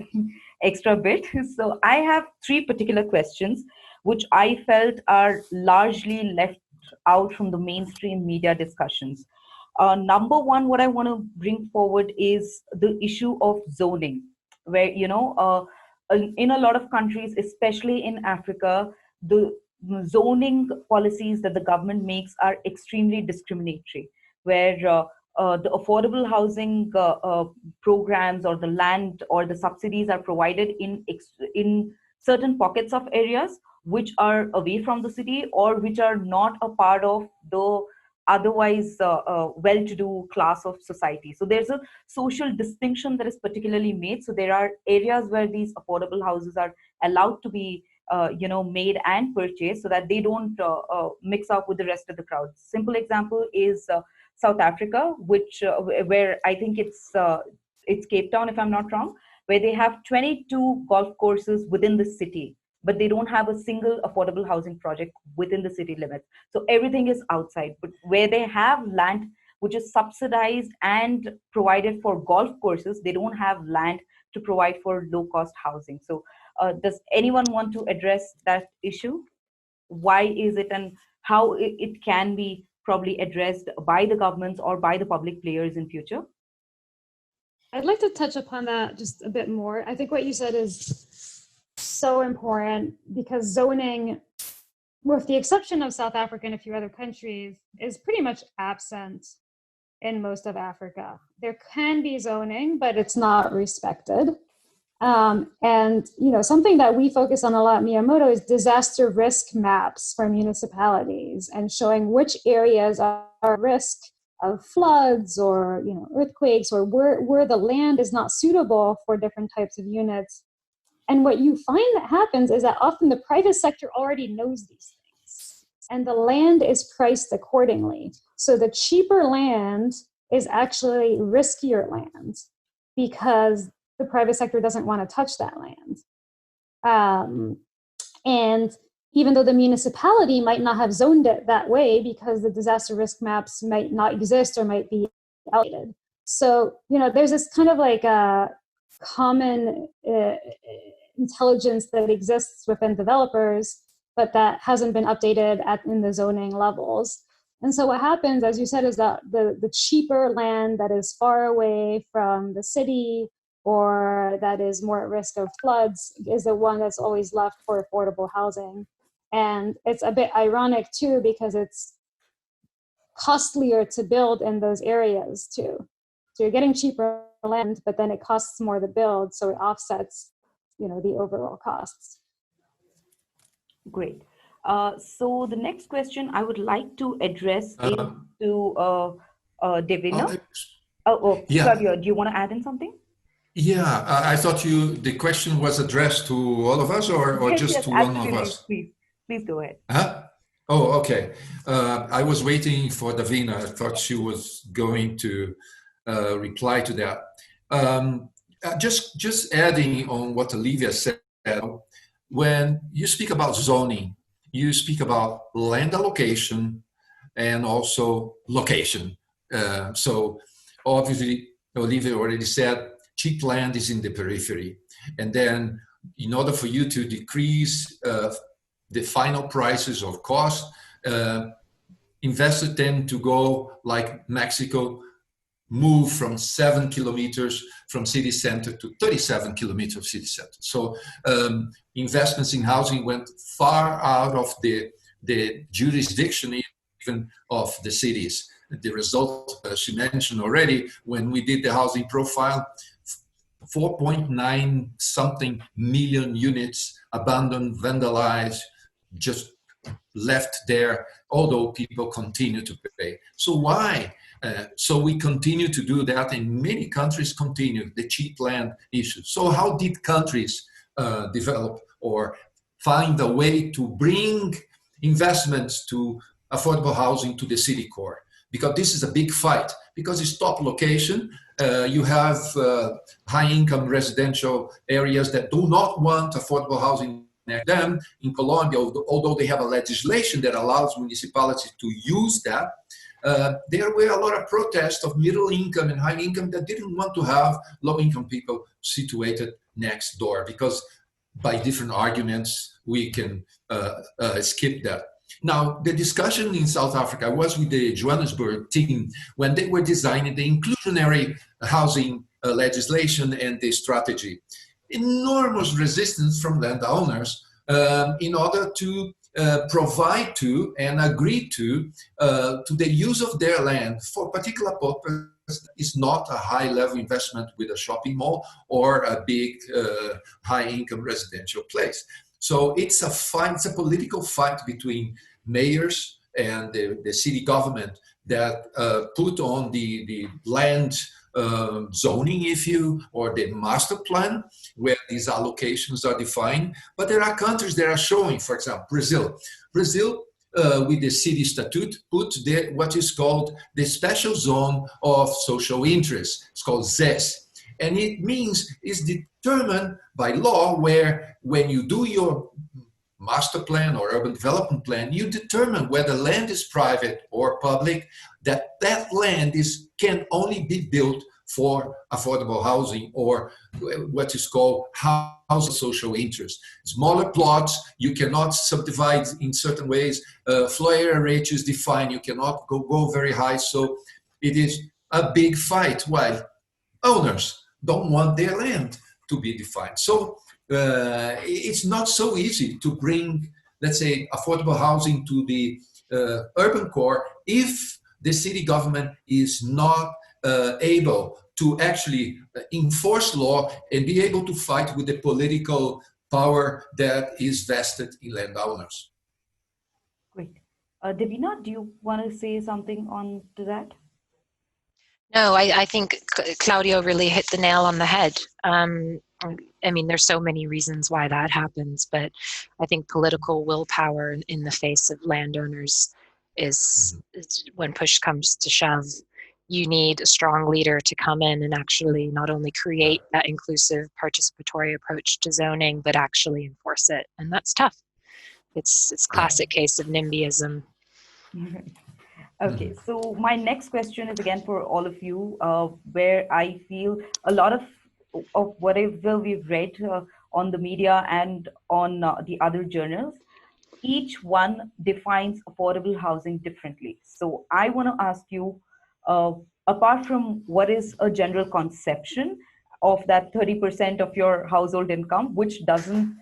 extra bit. So I have 3 particular questions, which I felt are largely left out from the mainstream media discussions. Number one, what I want to bring forward is the issue of zoning, where, you know, in a lot of countries, especially in Africa, the zoning policies that the government makes are extremely discriminatory, where the affordable housing programs or the land or the subsidies are provided in certain pockets of areas which are away from the city, or which are not a part of the otherwise well-to-do class of society. So there's a social distinction that is particularly made. So there are areas where these affordable houses are allowed to be made and purchased, so that they don't mix up with the rest of the crowd. Simple example is South Africa, which where I think it's Cape Town, if I'm not wrong, where they have 22 golf courses within the city, but they don't have a single affordable housing project within the city limits. So everything is outside. But where they have land which is subsidized and provided for golf courses, they don't have land to provide for low-cost housing. So does anyone want to address that issue? Why is it, and how it can be probably addressed by the governments or by the public players in future? I'd like to touch upon that just a bit more. I think what you said is so important, because zoning, with the exception of South Africa and a few other countries, is pretty much absent in most of Africa. There can be zoning, but it's not respected. And something that we focus on a lot at Miyamoto is disaster risk maps for municipalities, and showing which areas are at risk of floods or earthquakes, or where the land is not suitable for different types of units. And what you find that happens is that often the private sector already knows these things, and the land is priced accordingly. So the cheaper land is actually riskier land, because the private sector doesn't want to touch that land. And even though the municipality might not have zoned it that way, because the disaster risk maps might not exist or might be outdated. So, there's this kind of like a common intelligence that exists within developers, but that hasn't been updated in the zoning levels. And so what happens, as you said, is that the cheaper land that is far away from the city or that is more at risk of floods is the one that's always left for affordable housing. And it's a bit ironic too, because it's costlier to build in those areas too. So you're getting cheaper land, but then it costs more to build, so it offsets, the overall costs. Great. So the next question I would like to address is to Davina. Yeah. Claudio, do you want to add in something? Yeah, I thought the question was addressed to all of us or Yes, just yes, to one of absolutely. us? Please go ahead. Huh? Oh, okay. I was waiting for Davina. I thought she was going to reply to that. Just adding on what Olivia said, when you speak about zoning, you speak about land allocation and also location. So obviously, Olivia already said, cheap land is in the periphery. And then in order for you to decrease the final prices or cost, investors tend to go like Mexico, move from 7 kilometers from city center to 37 kilometers of city center. So investments in housing went far out of the jurisdiction even of the cities. The result, as you mentioned already, when we did the housing profile, 4.9 something million units abandoned, vandalized, just left there, although people continue to pay. So why? So we continue to do that, and many countries continue the cheap land issue. So how did countries develop or find a way to bring investments to affordable housing to the city core? Because this is a big fight, because it's top location. You have high-income residential areas that do not want affordable housing near them. In Colombia, although they have a legislation that allows municipalities to use that, there were a lot of protests of middle income and high income that didn't want to have low income people situated next door, because by different arguments, we can skip that. Now, the discussion in South Africa was with the Johannesburg team when they were designing the inclusionary housing legislation and the strategy. Enormous resistance from landowners in order to provide to and agree to the use of their land for particular purpose. Is not a high-level investment with a shopping mall or a big high-income residential place. So it's a fight, it's a political fight between mayors and the city government that put on the land zoning, or the master plan, where these allocations are defined. But there are countries that are showing, for example, Brazil, with the city statute, put what is called the special zone of social interest. It's called ZES. And it means it's determined by law, where when you do your master plan or urban development plan, you determine whether land is private or public, that land can only be built for affordable housing, or what is called housing social interest. Smaller plots, you cannot subdivide in certain ways. Floor area rate is defined, you cannot go very high. So it is a big fight, while owners don't want their land to be defined. So it's not so easy to bring, let's say, affordable housing to the urban core if the city government is not able to actually enforce law and be able to fight with the political power that is vested in landowners. Great. Davina, do you want to say something on to that? No, I think Claudio really hit the nail on the head. I mean, there's so many reasons why that happens, but I think political willpower in the face of landowners is when push comes to shove. You need a strong leader to come in and actually not only create that inclusive participatory approach to zoning, but actually enforce it. And that's tough. It's classic case of NIMBYism. Okay, so my next question is again for all of you, where I feel a lot of whatever we've read on the media and on the other journals, each one defines affordable housing differently. So I want to ask you, apart from what is a general conception of that 30% of your household income, which doesn't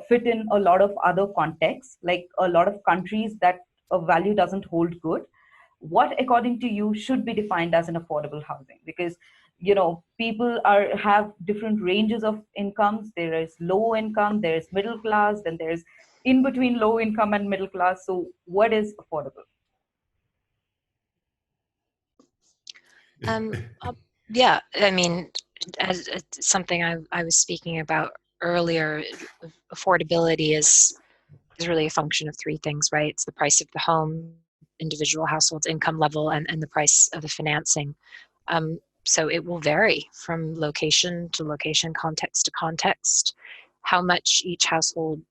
fit in a lot of other contexts, like a lot of countries that a value doesn't hold good, what according to you should be defined as an affordable housing? Because people have different ranges of incomes. There is low income, there's middle class, then there's in between low income and middle class. So what is affordable? Yeah, I mean, as something I was speaking about earlier, affordability is really a function of three things, right? It's the price of the home, individual households' income level, and the price of the financing. So it will vary from location to location, context to context. How much each household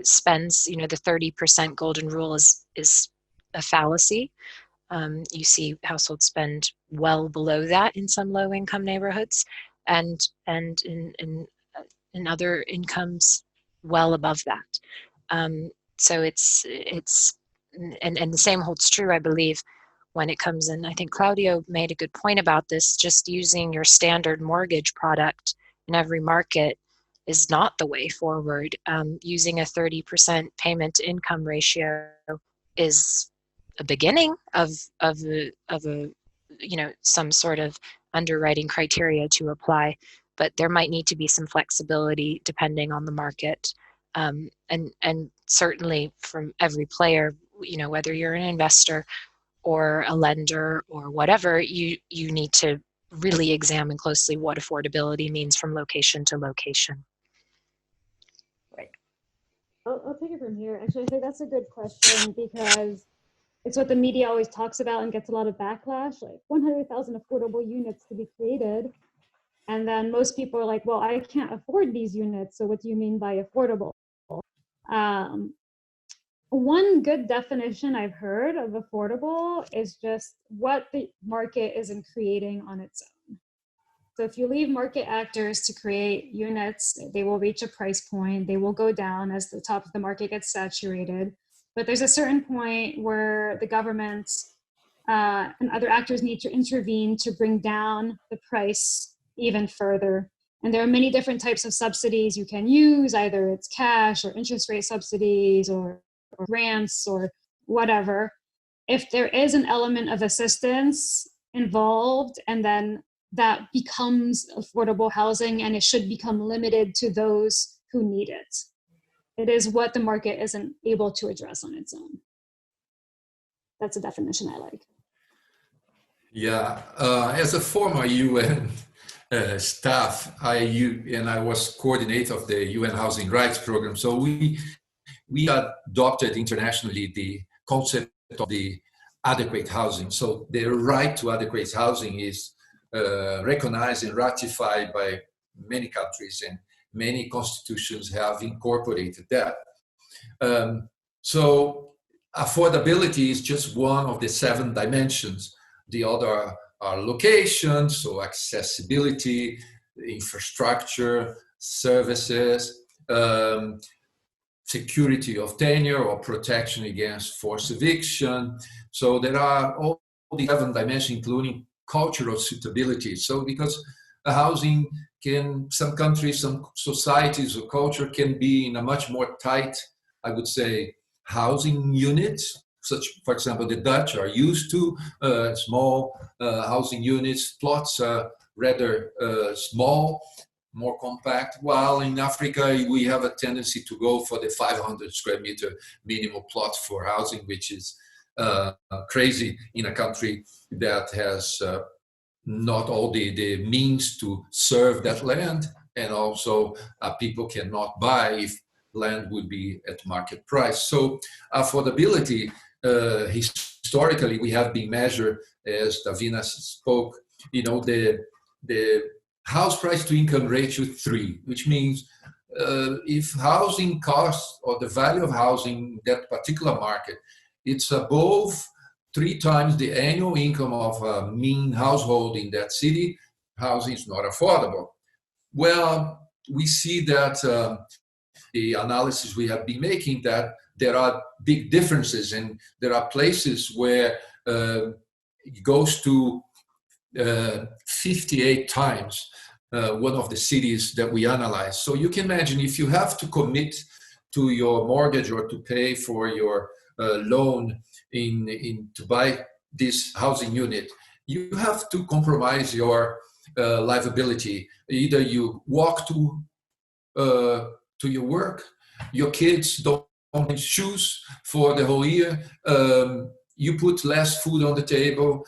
spends, the 30% golden rule is a fallacy. You see households spend well below that in some low-income neighborhoods, and in other incomes well above that. So it's and the same holds true, I believe, when it comes in. I think Claudio made a good point about this. Just using your standard mortgage product in every market is not the way forward. Using a 30% payment to income ratio is a beginning of some sort of underwriting criteria to apply, but there might need to be some flexibility depending on the market, and certainly from every player, whether you're an investor or a lender or whatever, you need to really examine closely what affordability means from location to location. Right. I'll take it from here. Actually, I think that's a good question because it's what the media always talks about and gets a lot of backlash, like 100,000 affordable units to be created. And then most people are like, well, I can't afford these units. So what do you mean by affordable? One good definition I've heard of affordable is just what the market isn't creating on its own. So if you leave market actors to create units, they will reach a price point. They will go down as the top of the market gets saturated. But there's a certain point where the government and other actors need to intervene to bring down the price even further. And there are many different types of subsidies you can use. Either it's cash or interest rate subsidies or grants or whatever. If there is an element of assistance involved, and then that becomes affordable housing, and it should become limited to those who need it. It is what the market isn't able to address on its own. That's a definition I like. Yeah, as a former UN staff, I was coordinator of the UN Housing Rights Program. So we adopted internationally the concept of the adequate housing. So the right to adequate housing is recognized and ratified by many countries, and many constitutions have incorporated that. So affordability is just one of the 7 dimensions. The other are locations, so accessibility, infrastructure, services, security of tenure or protection against forced eviction. So there are all the 7 dimensions, including cultural suitability. So because a housing can, some countries, some societies or culture can be in a much more tight, I would say, housing units. Such, for example, the Dutch are used to small housing units. Plots are rather small, more compact, while in Africa we have a tendency to go for the 500 square meter minimum plot for housing, which is crazy in a country that has not all the means to serve that land, and also people cannot buy if land would be at market price. So affordability, historically, we have been measured, as Davina spoke, the house price to income ratio 3, which means if housing costs or the value of housing in that particular market, it's above 3 times the annual income of a mean household in that city, housing is not affordable. Well, we see that the analysis we have been making, that there are big differences, and there are places where it goes to 58 times one of the cities that we analyze. So you can imagine, if you have to commit to your mortgage or to pay for your loan to buy this housing unit, you have to compromise your livability. Either you walk to your work, your kids don't have shoes for the whole year, you put less food on the table,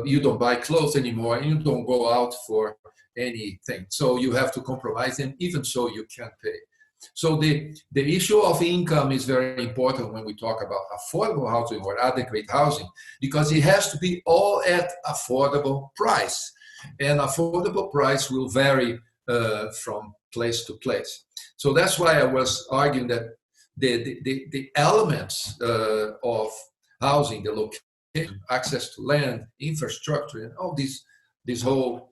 you don't buy clothes anymore, and you don't go out for anything. So you have to compromise, and even so you can't pay. So the issue of income is very important when we talk about affordable housing or adequate housing, because it has to be all at affordable price. And affordable price will vary from place to place. So that's why I was arguing that the elements of housing, the location, access to land, infrastructure, and all this whole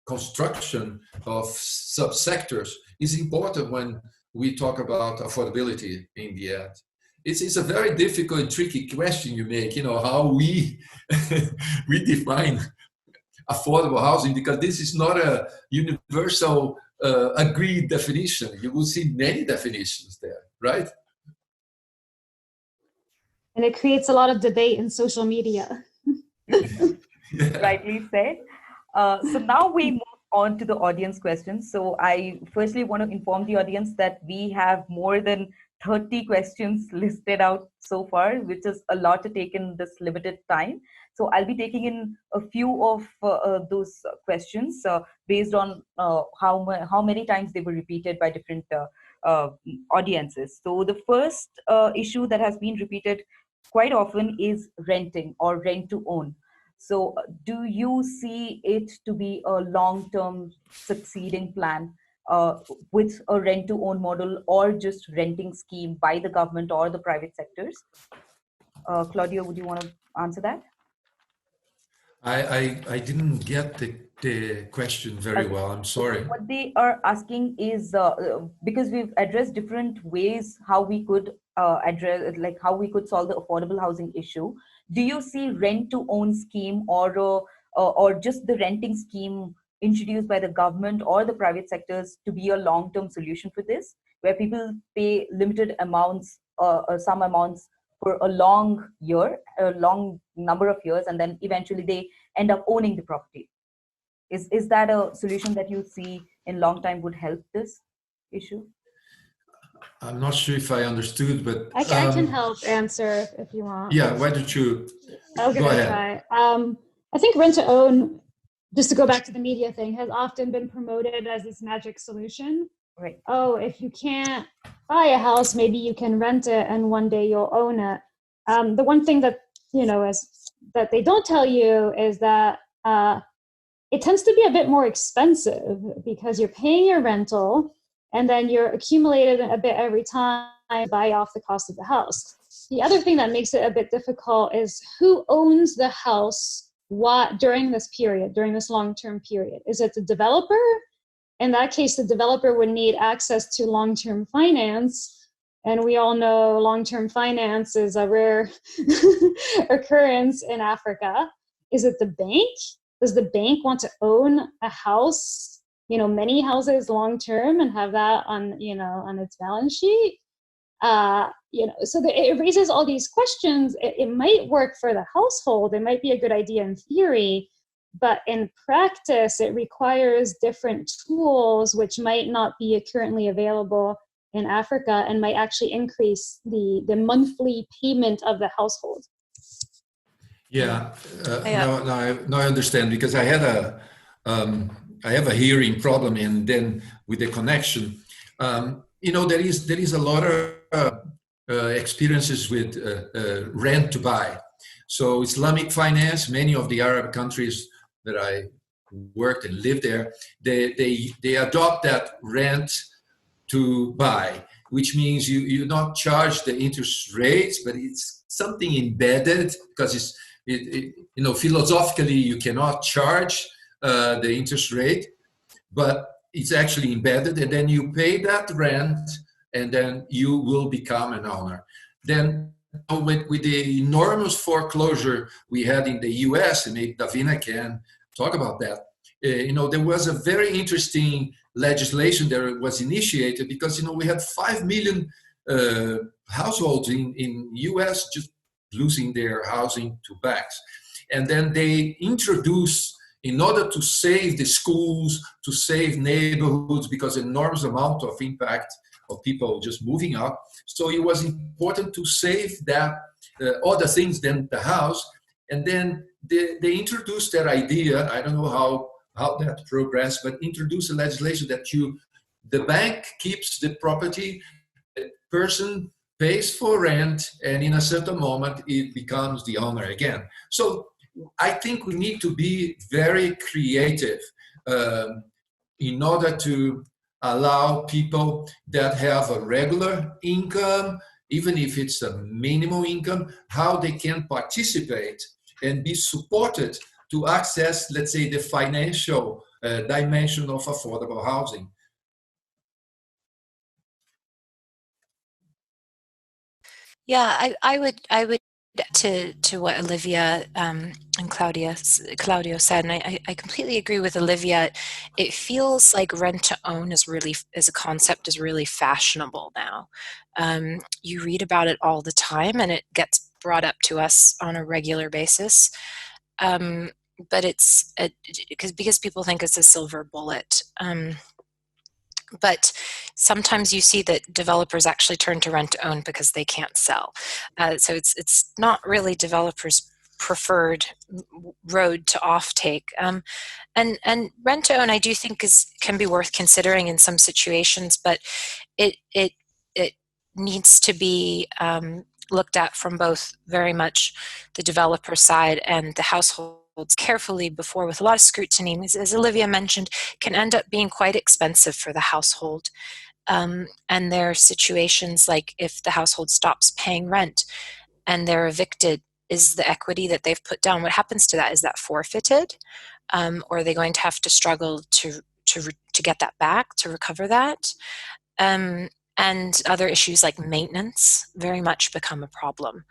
construction of subsectors is important when we talk about affordability in the end. It's a very difficult and tricky question you make, how we we define affordable housing, because this is not a universal agreed definition. You will see many definitions there, right? And it creates a lot of debate in social media. Yeah. Rightly said. So now we move on to the audience questions. So I firstly want to inform the audience that we have more than 30 questions listed out so far, which is a lot to take in this limited time. So I'll be taking in a few of those questions based on how many times they were repeated by different audiences. So the first issue that has been repeated quite often is renting or rent to own. So do you see it to be a long-term succeeding plan with a rent-to-own model, or just renting scheme by the government or the private sectors? Claudio, would you want to answer that? I didn't get the question very well. I'm sorry. What they are asking is, because we've addressed different ways how we could how we could solve the affordable housing issue. Do you see rent-to-own scheme or just the renting scheme introduced by the government or the private sectors to be a long-term solution for this, where people pay limited amounts, some amounts for a long number of years, and then eventually they end up owning the property? Is that a solution that you see in long time would help this issue? I'm not sure if I understood, but I can help answer if you want. Yeah, why don't you I'll give it a try. I think rent to own, just to go back to the media thing, has often been promoted as this magic solution. Right. Oh, if you can't buy a house, maybe you can rent it and one day you'll own it. The one thing that that they don't tell you is that it tends to be a bit more expensive, because you're paying your rental and then you're accumulating a bit every time to buy off the cost of the house. The other thing that makes it a bit difficult is who owns the house during this period, during this long-term period. Is it the developer? In that case, the developer would need access to long-term finance. And we all know long-term finance is a rare occurrence in Africa. Is it the bank? Does the bank want to own a house, many houses long-term, and have that on its balance sheet? So it raises all these questions. It might work for the household. It might be a good idea in theory, but in practice, it requires different tools, which might not be currently available in Africa, and might actually increase the monthly payment of the household. Yeah, now I understand, because I have a hearing problem, and then with the connection, there is a lot of experiences with rent to buy. So Islamic finance, many of the Arab countries that I worked and lived there, they adopt that rent to buy, which means you not charge the interest rates, but it's something embedded, because philosophically you cannot charge the interest rate, but it's actually embedded, and then you pay that rent and then you will become an owner. Then with the enormous foreclosure we had in the US, and maybe Davina can talk about that, there was a very interesting legislation that was initiated because, we had 5 million households in US just losing their housing to banks. And then they introduced, in order to save the schools, to save neighborhoods, because enormous amount of impact of people just moving out. So it was important to save that other things than the house. And then they introduced that idea. I don't know how that progressed, but introduced a legislation that the bank keeps the property, the person pays for rent, and in a certain moment it becomes the owner again. So I think we need to be very creative in order to allow people that have a regular income, even if it's a minimum income, how they can participate and be supported to access, let's say, the financial dimension of affordable housing. Yeah, I would to what Olivia and Claudio said, and I completely agree with Olivia. It feels like rent to own as a concept is really fashionable now. You read about it all the time, and it gets brought up to us on a regular basis. But it's because people think it's a silver bullet. But sometimes you see that developers actually turn to rent to own because they can't sell. So it's not really developers' preferred road to offtake. And rent to own, I do think can be worth considering in some situations, but it needs to be looked at from both very much the developer side and the households carefully before, with a lot of scrutiny. As Olivia mentioned, can end up being quite expensive for the household. And there are situations like if the household stops paying rent and they're evicted, is the equity that they've put down, what happens to that? Is that forfeited? Or are they going to have to struggle to get that back, to recover that? And other issues like maintenance very much become a problem.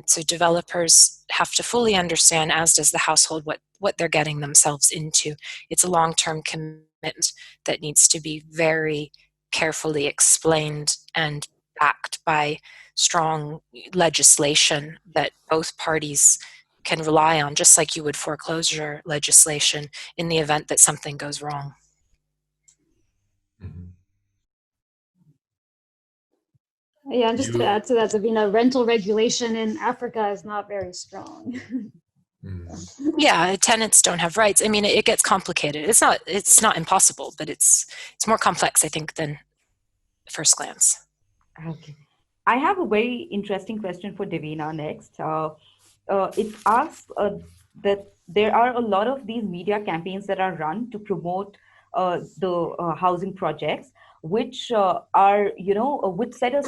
So developers have to fully understand, as does the household, what they're getting themselves into. It's a long-term commitment that needs to be very carefully explained and backed by strong legislation that both parties can rely on, just like you would foreclosure legislation in the event that something goes wrong. Mm-hmm. Yeah, and just to add to that, Davina, rental regulation in Africa is not very strong. Yeah, tenants don't have rights. I mean, it gets complicated. It's not impossible, but it's more complex, I think, than first glance. Okay. I have a very interesting question for Davina next. It asks that there are a lot of these media campaigns that are run to promote the housing projects, which are, which set a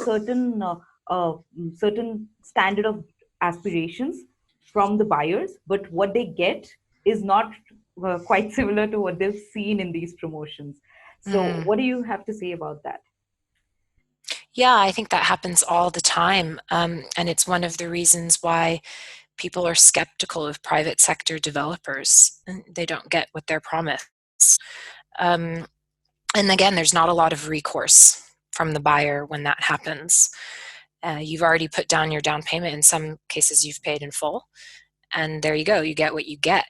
certain standard of aspirations from the buyers, but what they get is not quite similar to what they've seen in these promotions. So, what do you have to say about that? Yeah, I think that happens all the time. And it's one of the reasons why people are skeptical of private sector developers. They don't get what they're promised. And again, there's not a lot of recourse from the buyer when that happens. You've already put down your down payment. In some cases, you've paid in full. And there you go. You get what you get.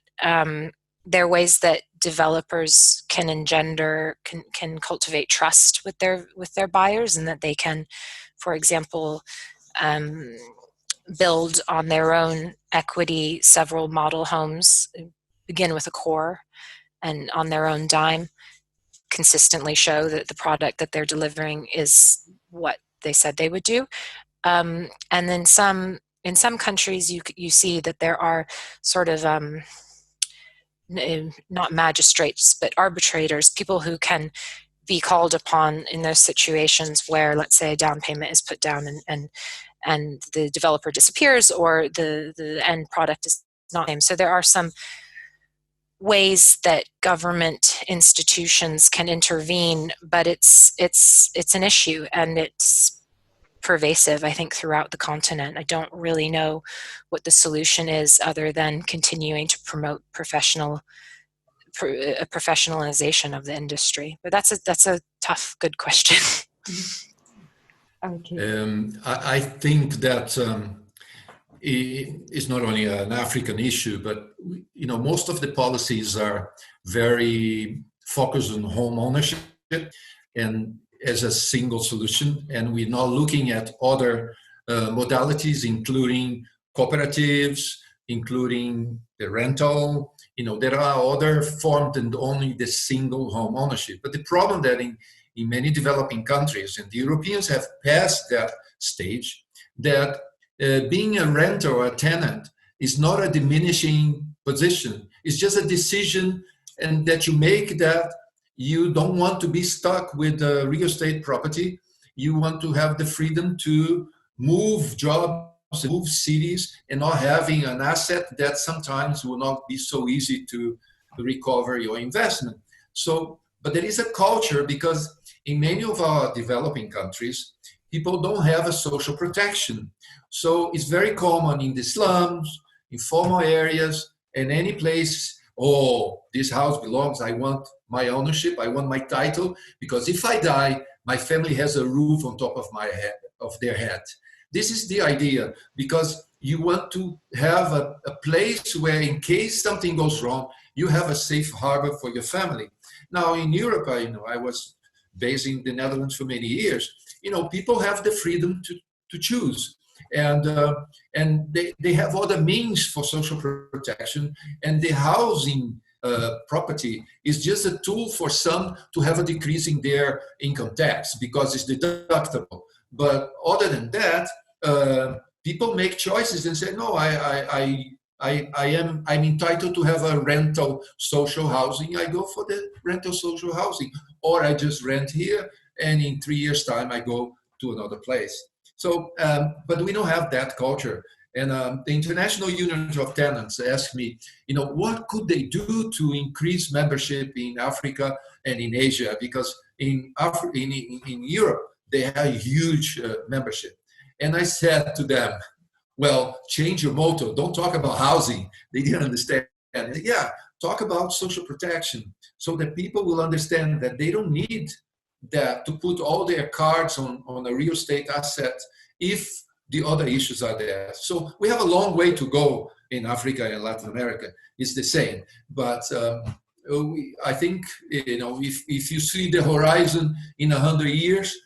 There are ways that developers can can cultivate trust with their buyers, and that they can, for example, build on their own equity several model homes, begin with a core, and on their own dime consistently show that the product that they're delivering is what they said they would do. And then in some countries you see that there are sort of not magistrates, but arbitrators, people who can be called upon in those situations where, let's say, a down payment is put down and the developer disappears, or the end product is not named. So there are some ways that government institutions can intervene, but it's an issue, and it's pervasive, I think, throughout the continent. I don't really know what the solution is other than continuing to promote professionalization of the industry. But that's a tough, good question. Okay. I think that it's not only an African issue, but most of the policies are very focused on home ownership and as a single solution, and we're not looking at other modalities, including cooperatives, including the rental. There are other forms than only the single home ownership. But the problem that in many developing countries, and the Europeans have passed that stage, that being a renter or a tenant is not a diminishing position. It's just a decision and that you make, that you don't want to be stuck with a real estate property. You want to have the freedom to move jobs, move cities, and not having an asset that sometimes will not be so easy to recover your investment. So, but there is a culture, because in many of our developing countries, people don't have a social protection. So it's very common in the slums, informal areas, and any place, oh, this house belongs, I want my ownership, I want my title, because if I die, my family has a roof on top of my head, of their head. This is the idea, because you want to have a place where in case something goes wrong, you have a safe harbor for your family. Now in Europe, I was based in the Netherlands for many years. People have the freedom to choose, and they have other means for social protection, and the housing property is just a tool for some to have a decrease in their income tax because it's deductible. But other than that, people make choices and say, no, I'm entitled to have a rental social housing. I go for the rental social housing, or I just rent here, and in 3 years' time, I go to another place. So, but we don't have that culture. And the International Union of Tenants asked me, what could they do to increase membership in Africa and in Asia? Because in Europe, they have a huge membership. And I said to them, well, change your motto. Don't talk about housing. They didn't understand. Yeah, talk about social protection, so that people will understand that they don't need that to put all their cards on a real estate asset if the other issues are there. So we have a long way to go in Africa and Latin America. It's the same. But I think, if you see the horizon in 100 years,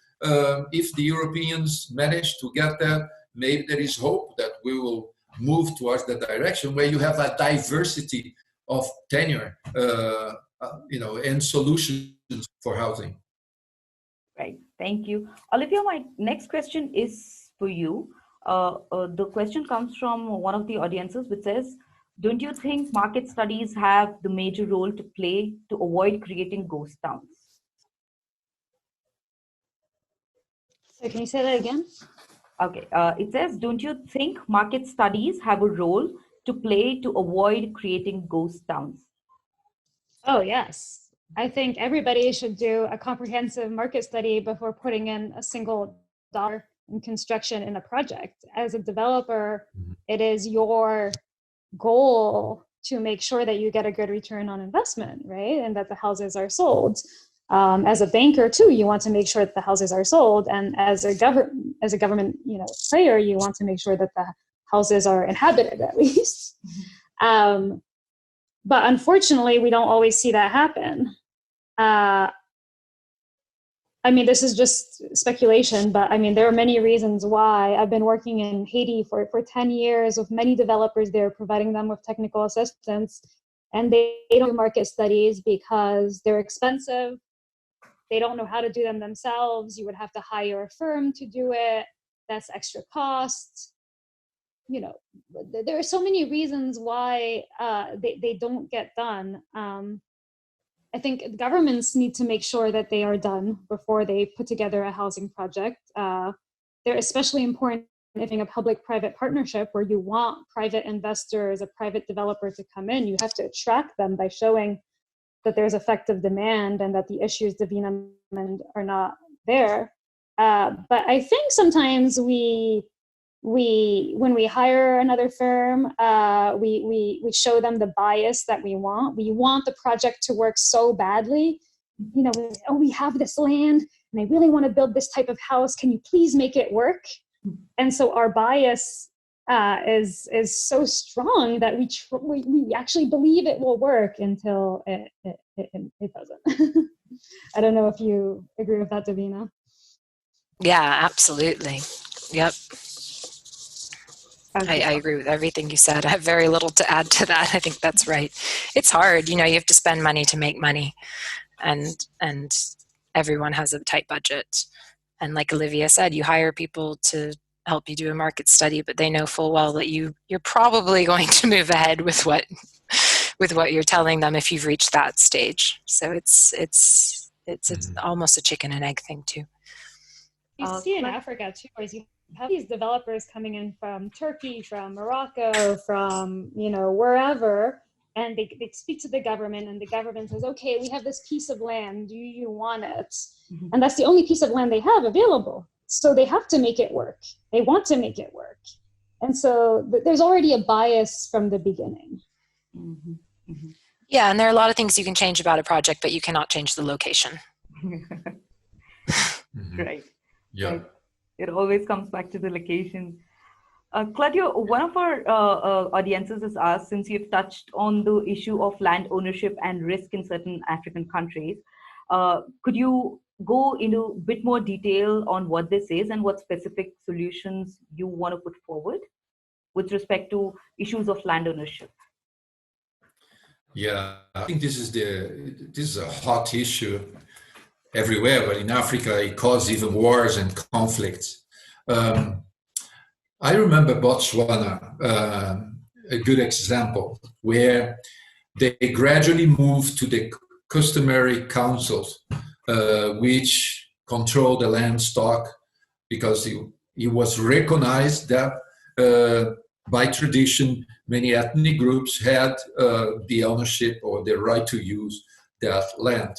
if the Europeans manage to get there, maybe there is hope that we will move towards that direction where you have a diversity of tenure, and solutions for housing. Right. Thank you. Olivia, my next question is for you. The question comes from one of the audiences, which says, don't you think market studies have the major role to play to avoid creating ghost towns? So can you say that again? Okay. It says, don't you think market studies have a role to play to avoid creating ghost towns? Oh, yes. I think everybody should do a comprehensive market study before putting in a single dollar in construction in a project. As a developer, it is your goal to make sure that you get a good return on investment, right? And that the houses are sold. As a banker too, you want to make sure that the houses are sold. And as a government, player, you want to make sure that the houses are inhabited at least. But unfortunately, we don't always see that happen. This is just speculation, but there are many reasons why. I've been working in Haiti for 10 years with many developers there, providing them with technical assistance, and they don't do market studies because they're expensive. They don't know how to do them themselves. You would have to hire a firm to do it. That's extra cost. There are so many reasons why they don't get done. I think governments need to make sure that they are done before they put together a housing project. They're especially important if in a public-private partnership where you want private investors, a private developer to come in, you have to attract them by showing that there's effective demand and that the issues Davina mentioned are not there. But I think sometimes when we hire another firm, we show them the bias that we want. We want the project to work so badly. You know, oh, we have this land and I really want to build this type of house. Can you please make it work? And so our bias is so strong that we actually believe it will work until it doesn't. I don't know if you agree with that, Davina. Yeah, absolutely. Yep. I agree with everything you said. I have very little to add to that. I think that's right. It's hard, you know, you have to spend money to make money, and everyone has a tight budget. And like Olivia said, you hire people to help you do a market study, but they know full well that you're probably going to move ahead with what you're telling them if you've reached that stage. So it's almost a chicken and egg thing too. You see in Africa too, whereas you have these developers coming in from Turkey, from Morocco, from, you know, wherever, and they speak to the government, and the government says, okay, we have this piece of land, do you want it? Mm-hmm. And that's the only piece of land they have available. So they have to make it work. They want to make it work. And so there's already a bias from the beginning. Mm-hmm. Mm-hmm. Yeah, and there are a lot of things you can change about a project, but you cannot change the location. Right. Yeah. Right. It always comes back to the location. Claudio, one of our audiences has asked, since you've touched on the issue of land ownership and risk in certain African countries, could you go into a bit more detail on what this is and what specific solutions you want to put forward with respect to issues of land ownership? Yeah, I think this is a hot issue everywhere, but in Africa it causes even wars and conflicts. I remember Botswana, a good example, where they gradually moved to the customary councils, which control the land stock, because it was recognized that by tradition, many ethnic groups had the ownership or the right to use that land.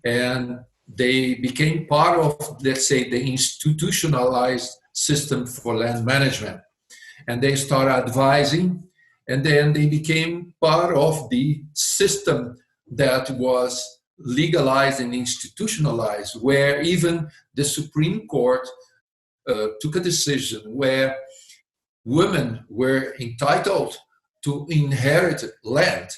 And they became part of, let's say, the institutionalized system for land management. And they started advising, and then they became part of the system that was legalized and institutionalized, where even the Supreme Court took a decision where women were entitled to inherit land.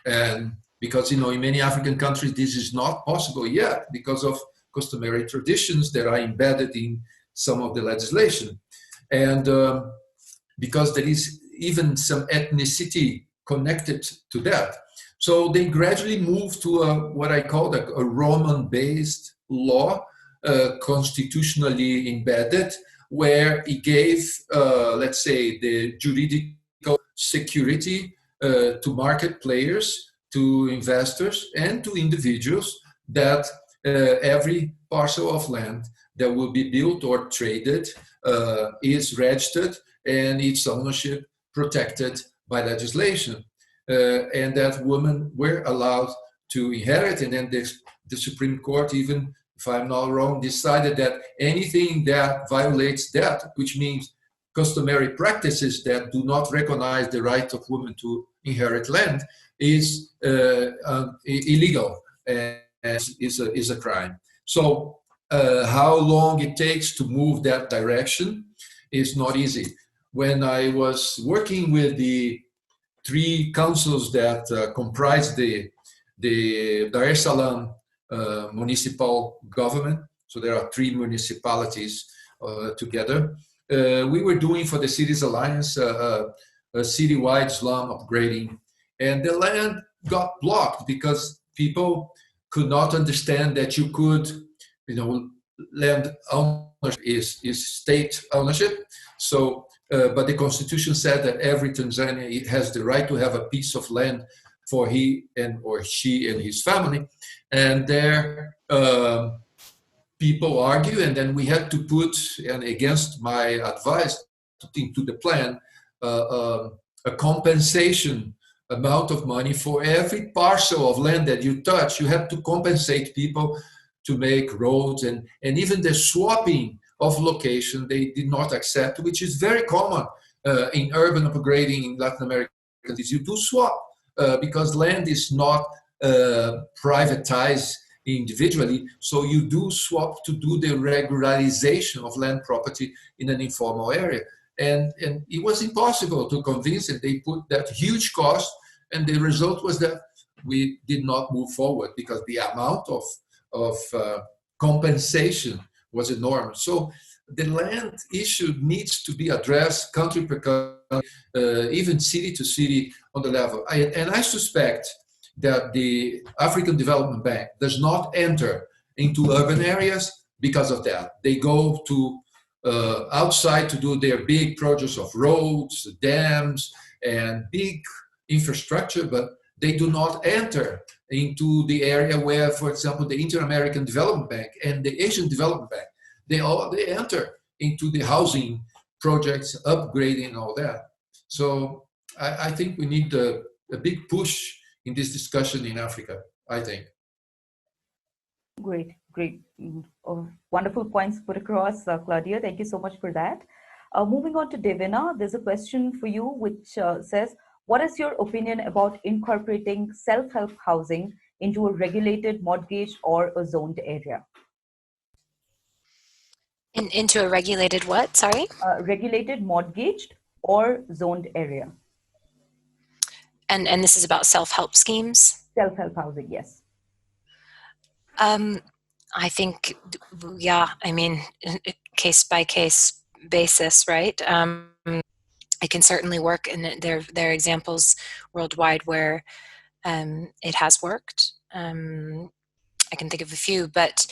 And because, you know, in many African countries, this is not possible yet because of customary traditions that are embedded in some of the legislation. And because there is even some ethnicity connected to that. So they gradually moved to what I call a Roman-based law, constitutionally embedded, where it gave, let's say, the juridical security to market players, to investors, and to individuals that every parcel of land that will be built or traded is registered and its ownership protected by legislation. And that women were allowed to inherit. And then the Supreme Court, even if I'm not wrong, decided that anything that violates that, which means customary practices that do not recognize the right of women to inherit land, is illegal and is a crime. So how long it takes to move that direction is not easy. When I was working with the three councils that comprise the Dar es Salaam municipal government, so there are three municipalities together, we were doing for the Cities Alliance a citywide slum upgrading, and the land got blocked because people could not understand that you could, you know, land ownership is state ownership. So, but the constitution said that every Tanzanian has the right to have a piece of land for he and or she and his family. And there, people argue, and then we had to put, and against my advice, into the plan a compensation amount of money for every parcel of land that you touch. You have to compensate people to make roads, and even the swapping of location they did not accept, which is very common in urban upgrading in Latin America. You do swap because land is not privatized individually, so you do swap to do the regularization of land property in an informal area. And it was impossible to convince them. They put that huge cost, and the result was that we did not move forward because the amount of compensation was enormous. So the land issue needs to be addressed country per country, even city to city on the level. And I suspect that the African Development Bank does not enter into urban areas because of that. They go to outside to do their big projects of roads, dams, and big infrastructure, but they do not enter into the area where, for example, the Inter-American Development Bank and the Asian Development Bank, they enter into the housing projects, upgrading, and all that. So I think we need a big push in this discussion in Africa, I think. Great. Wonderful points put across, Claudio. Thank you so much for that. Moving on to Davina, there's a question for you which says, what is your opinion about incorporating self-help housing into a regulated mortgage or a zoned area? Into a regulated what? Sorry? Regulated mortgaged or zoned area. And this is about self-help schemes? Self-help housing, yes. I think, yeah, I mean, case by case basis, right? It can certainly work, and there are examples worldwide where it has worked. I can think of a few, but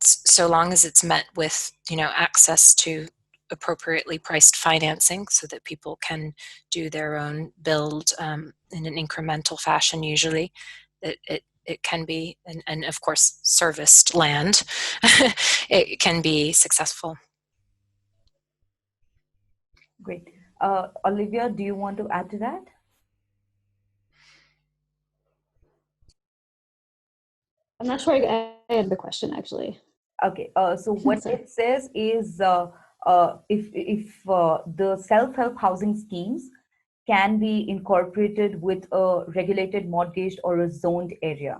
so long as it's met with, access to appropriately priced financing so that people can do their own build in an incremental fashion, usually, it can be, and of course, serviced land, it can be successful. Great. Olivia, do you want to add to that? I'm not sure I had the question, actually. Okay. So what it says is if the self-help housing schemes can be incorporated with a regulated mortgage or a zoned area.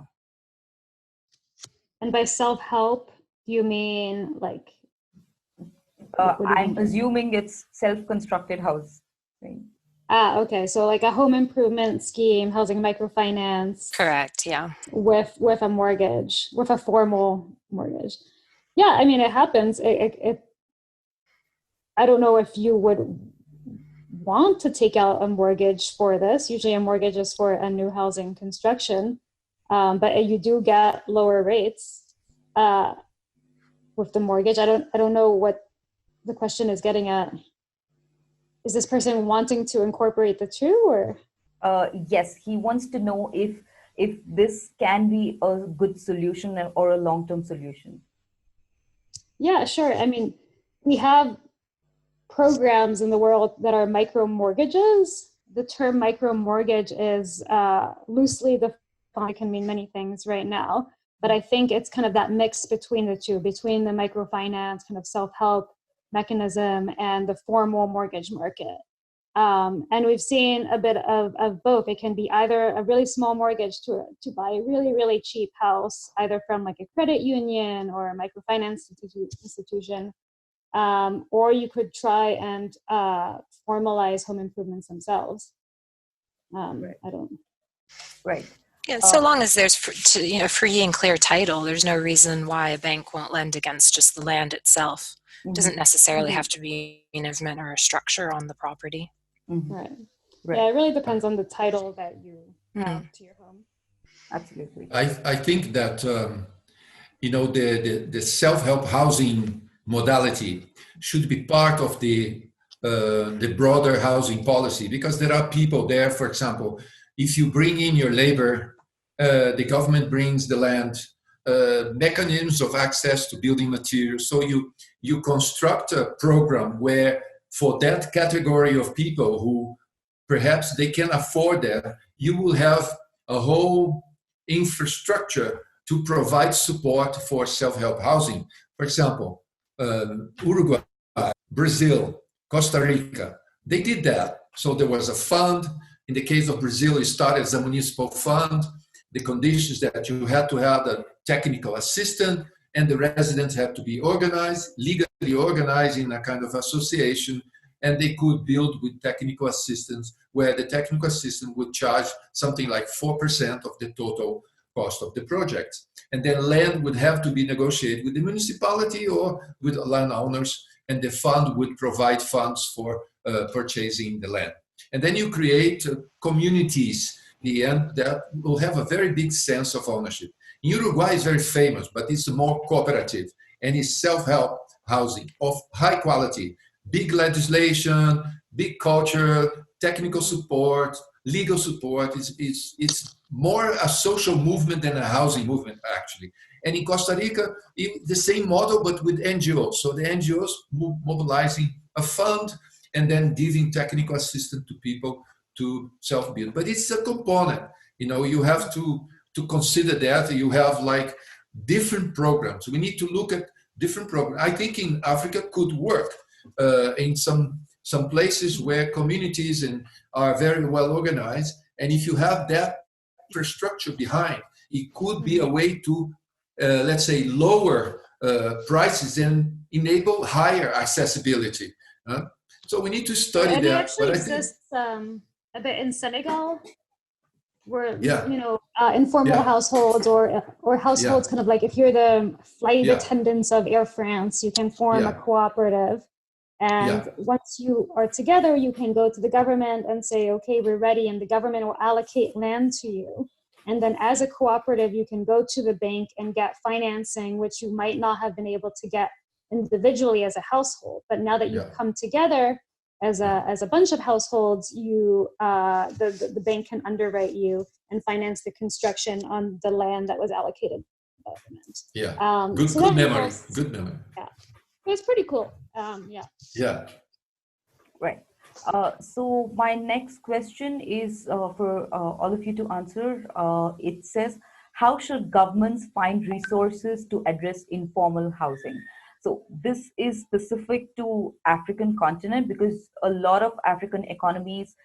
And by self-help, do you mean like? I'm assuming it's self-constructed house. Right? Okay. So like a home improvement scheme, housing microfinance. Correct. Yeah. With a mortgage, with a formal mortgage. Yeah, I mean, it happens. I don't know if you would want to take out a mortgage for this. Usually a mortgage is for a new housing construction, but you do get lower rates with the mortgage. I don't know what the question is getting at. Is this person wanting to incorporate the two, or? Yes, he wants to know if this can be a good solution or a long-term solution. Yeah, sure. I mean, we have programs in the world that are micro mortgages. The term micro mortgage is loosely defined, can mean many things right now, but I think it's kind of that mix between the two, between the microfinance kind of self-help mechanism and the formal mortgage market. And we've seen a bit of both. It can be either a really small mortgage to buy a really, really cheap house, either from like a credit union or a microfinance institution, or you could try and formalize home improvements themselves. Right. I don't. Right. Yeah, so long as there's free and clear title, there's no reason why a bank won't lend against just the land itself. It doesn't necessarily have to be an easement or a structure on the property. Right. Yeah, it really depends on the title that you have to your home. Absolutely. I think that the self-help housing modality should be part of the broader housing policy, because there are people there. For example, if you bring in your labor, the government brings the land, mechanisms of access to building materials. So you construct a program where for that category of people who perhaps they can afford that, you will have a whole infrastructure to provide support for self-help housing. For example, Uruguay, Brazil, Costa Rica, they did that. So there was a fund. In the case of Brazil, it started as a municipal fund. The conditions that you had to have a technical assistant and the residents had to be organized, legally organized in a kind of association, and they could build with technical assistance, where the technical assistant would charge something like 4% of the total cost of the project. And then land would have to be negotiated with the municipality or with landowners, and the fund would provide funds for purchasing the land. And then you create communities that will have a very big sense of ownership. In Uruguay is very famous, but it's more cooperative and it's self-help housing of high quality, big legislation, big culture, technical support, legal support. It's more a social movement than a housing movement, actually. And in Costa Rica, the same model, but with NGOs. So the NGOs mobilizing a fund and then giving technical assistance to people to self-build. But it's a component. You have to consider that. You have like different programs. We need to look at different programs. I think in Africa could work in some places where communities are very well organized. And if you have that infrastructure behind, it could be a way to, let's say, lower prices and enable higher accessibility. So we need to study it that. actually exists a bit in Senegal, where Yeah. informal households or households kind of like, if you're the flight attendants of Air France, you can form a cooperative. And once you are together, you can go to the government and say, okay, we're ready, and the government will allocate land to you. And then as a cooperative, you can go to the bank and get financing, which you might not have been able to get individually as a household. But now that you've come together as a bunch of households, the bank can underwrite you and finance the construction on the land that was allocated by the government. Yeah. Good memory. Good memory. Yeah. It's pretty cool. Yeah. Right. So my next question is for all of you to answer. It says, how should governments find resources to address informal housing? So this is specific to African continent because a lot of African economies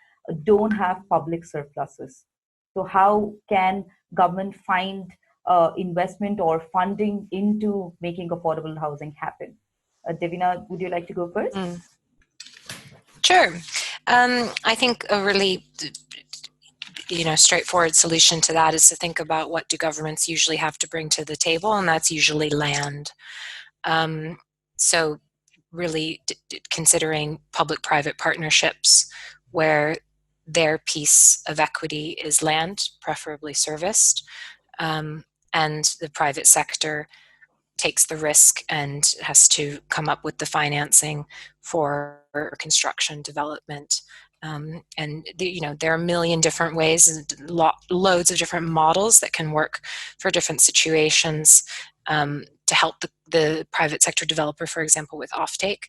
don't have public surpluses. So how can government find investment or funding into making affordable housing happen? Davina, would you like to go first? Sure. I think a really straightforward solution to that is to think about what do governments usually have to bring to the table, and that's usually land. So really considering public-private partnerships where their piece of equity is land, preferably serviced, and the private sector takes the risk and has to come up with the financing for construction development. And there are a million different ways and loads of different models that can work for different situations to help the private sector developer, for example, with offtake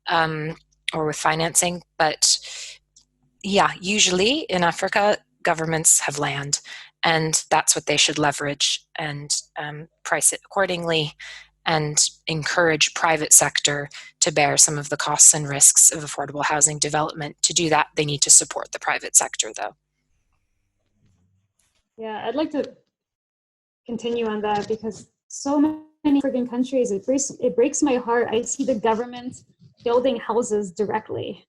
or with financing. But yeah, usually in Africa, governments have land, and that's what they should leverage and price it accordingly and encourage private sector to bear some of the costs and risks of affordable housing development. To do that, they need to support the private sector, though. Yeah, I'd like to continue on that because so many African countries, it breaks my heart. I see the government building houses directly,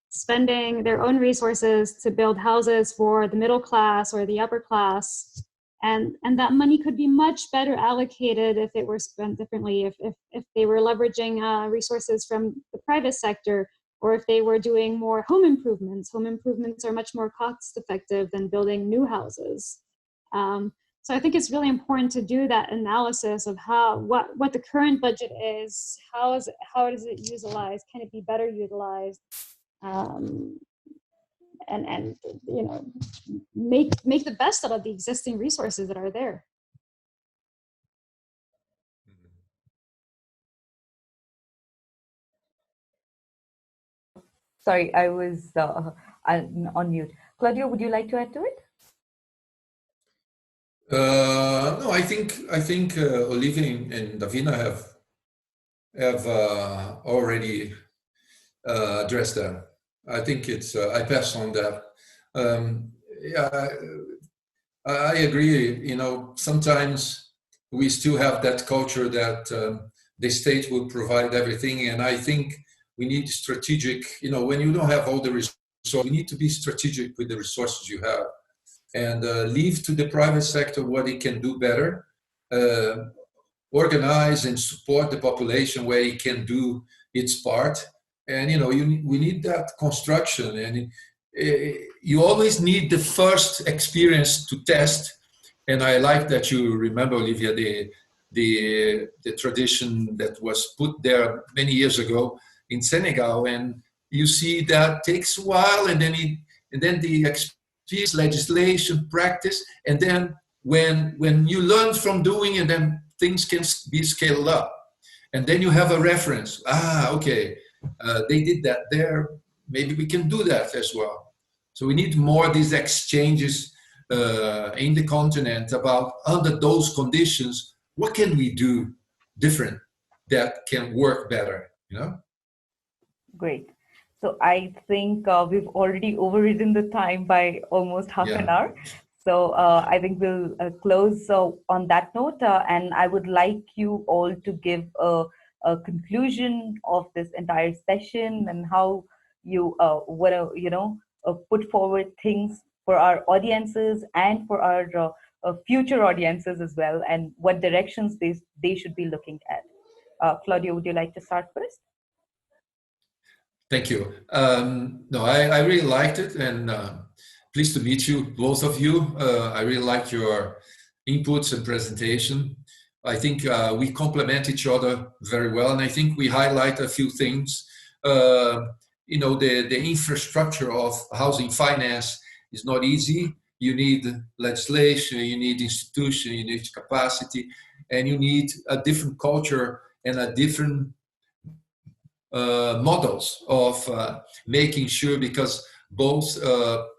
spending their own resources to build houses for the middle class or the upper class. And that money could be much better allocated if it were spent differently, if they were leveraging resources from the private sector, or if they were doing more home improvements. Home improvements are much more cost effective than building new houses. So I think it's really important to do that analysis of what the current budget is, how is it utilized, can it be better utilized, and make the best out of the existing resources that are there. Sorry, I was on mute. Claudio, would you like to add to it? No, I think Olivia and Davina have already addressed that. I think it's I pass on that. Yeah, I agree. You know, sometimes we still have that culture that the state will provide everything, and I think we need strategic. You know, when you don't have all the resources, you need to be strategic with the resources you have, and leave to the private sector what it can do better. Uh, Organize and support the population where it can do its part. And you know, we need that construction, and you always need the first experience to test. And I like that you remember, Olivia, the tradition that was put there many years ago in Senegal, and you see that takes a while, and then the experience, legislation, practice, and then when you learn from doing, and then things can be scaled up, and then you have a reference. Okay, they did that there. Maybe we can do that as well. So we need more of these exchanges in the continent about under those conditions, what can we do different that can work better, you know? Great. So I think we've already overridden the time by almost half an Yeah. hour. So I think we'll close on that note. And I would like you all to give a conclusion of this entire session and how you want to, put forward things for our audiences and for our future audiences as well, and what directions they should be looking at. Claudio, would you like to start first? Thank you. No, I really liked it, and pleased to meet you, both of you. I really liked your inputs and presentation. I think we complement each other very well, and I think we highlight a few things. The infrastructure of housing finance is not easy. You need legislation, you need institution, you need capacity, and you need a different culture and a different models of making sure, because both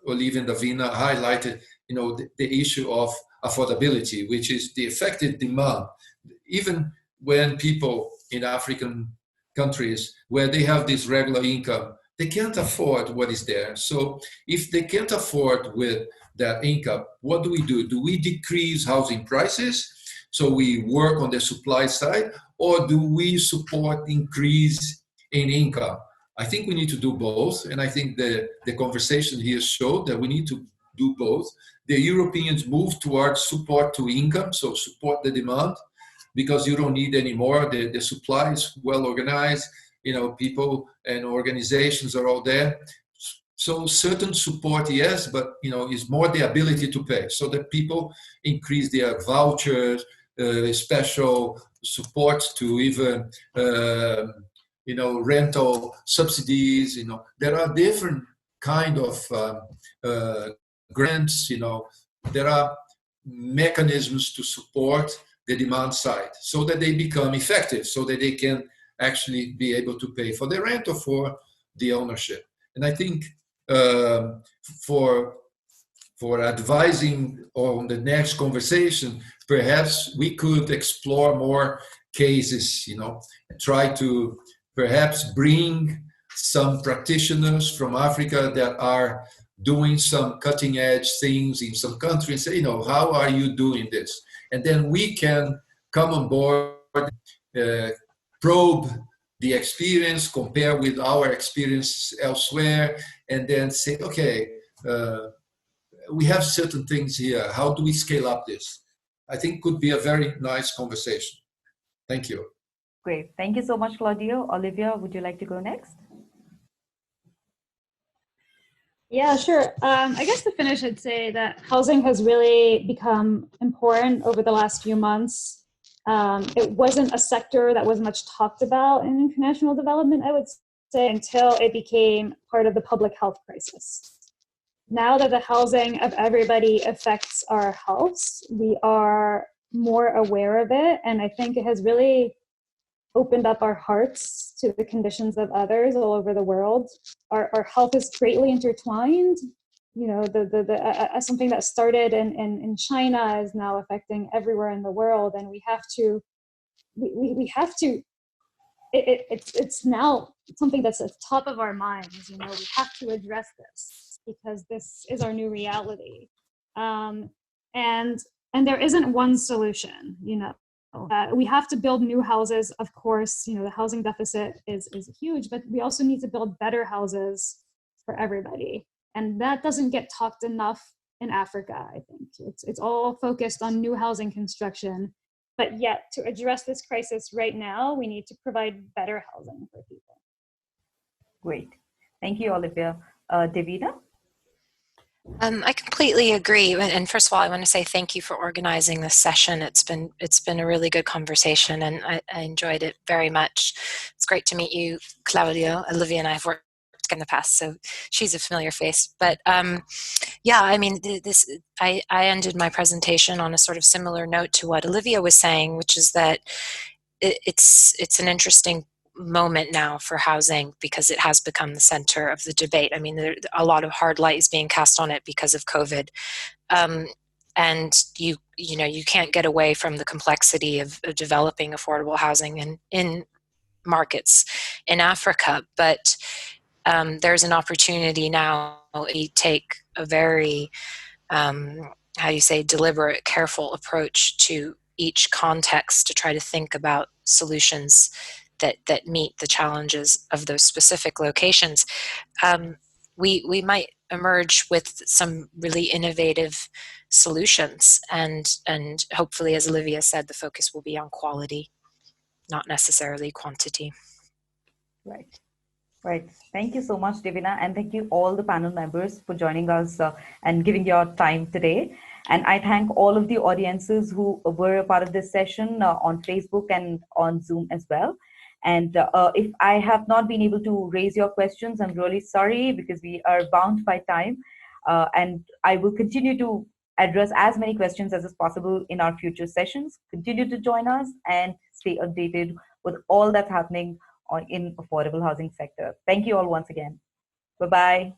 Olivia and Davina highlighted, the issue of affordability, which is the effective demand. Even when people in African countries where they have this regular income, they can't afford what is there. So if they can't afford with that income, what do? Do we decrease housing prices? So we work on the supply side, or do we support increase in income? I think we need to do both, and I think the conversation here showed that we need to do both. The Europeans move towards support to income, so support the demand, because you don't need any more. The supply is well organized, people and organizations are all there. So certain support, yes, but it's more the ability to pay, so that people increase their vouchers, special support to even rental subsidies. There are different kind of grants. There are mechanisms to support the demand side so that they become effective, so that they can actually be able to pay for the rent or for the ownership. And I think for advising on the next conversation, perhaps we could explore more cases, and try to perhaps bring some practitioners from Africa that are doing some cutting edge things in some countries, say, how are you doing this? And then we can come on board, probe the experience, compare with our experience elsewhere, and then say, okay, we have certain things here. How do we scale up this? I think could be a very nice conversation. Thank you. Great. Thank you so much, Claudio. Olivia, would you like to go next? Yeah, sure. I guess to finish, I'd say that housing has really become important over the last few months. It wasn't a sector that was much talked about in international development, I would say, until it became part of the public health crisis. Now that the housing of everybody affects our health, we are more aware of it. And I think it has really opened up our hearts to the conditions of others all over the world. Our health is greatly intertwined. You know, something that started in China is now affecting everywhere in the world, and we have to it's now something that's at the top of our minds. You know, we have to address this because this is our new reality, and there isn't one solution. You know, we have to build new houses. Of course, you know, the housing deficit is huge, but we also need to build better houses for everybody, and that doesn't get talked enough in Africa. I think it's all focused on new housing construction. But yet, to address this crisis right now, we need to provide better housing for people. Great. Thank you, Olivia. Davina? I completely agree. And first of all, I want to say thank you for organizing this session. It's been a really good conversation, and I enjoyed it very much. It's great to meet you, Claudio. Olivia and I have worked in the past, so she's a familiar face. But yeah, I mean, I ended my presentation on a sort of similar note to what Olivia was saying, which is that it's an interesting moment now for housing because it has become the center of the debate. I mean, a lot of hard light is being cast on it because of COVID. And you know, you can't get away from the complexity of developing affordable housing in markets in Africa. But there's an opportunity now to take a very, how you say, deliberate, careful approach to each context to try to think about solutions that meet the challenges of those specific locations. We might emerge with some really innovative solutions, and hopefully, as Olivia said, the focus will be on quality, not necessarily quantity. Right. Right. Thank you so much, Davina. And thank you all the panel members for joining us and giving your time today. And I thank all of the audiences who were a part of this session on Facebook and on Zoom as well. And if I have not been able to raise your questions, I'm really sorry because we are bound by time. And I will continue to address as many questions as is possible in our future sessions. Continue to join us and stay updated with all that's happening in affordable housing sector. Thank you all once again. Bye-bye.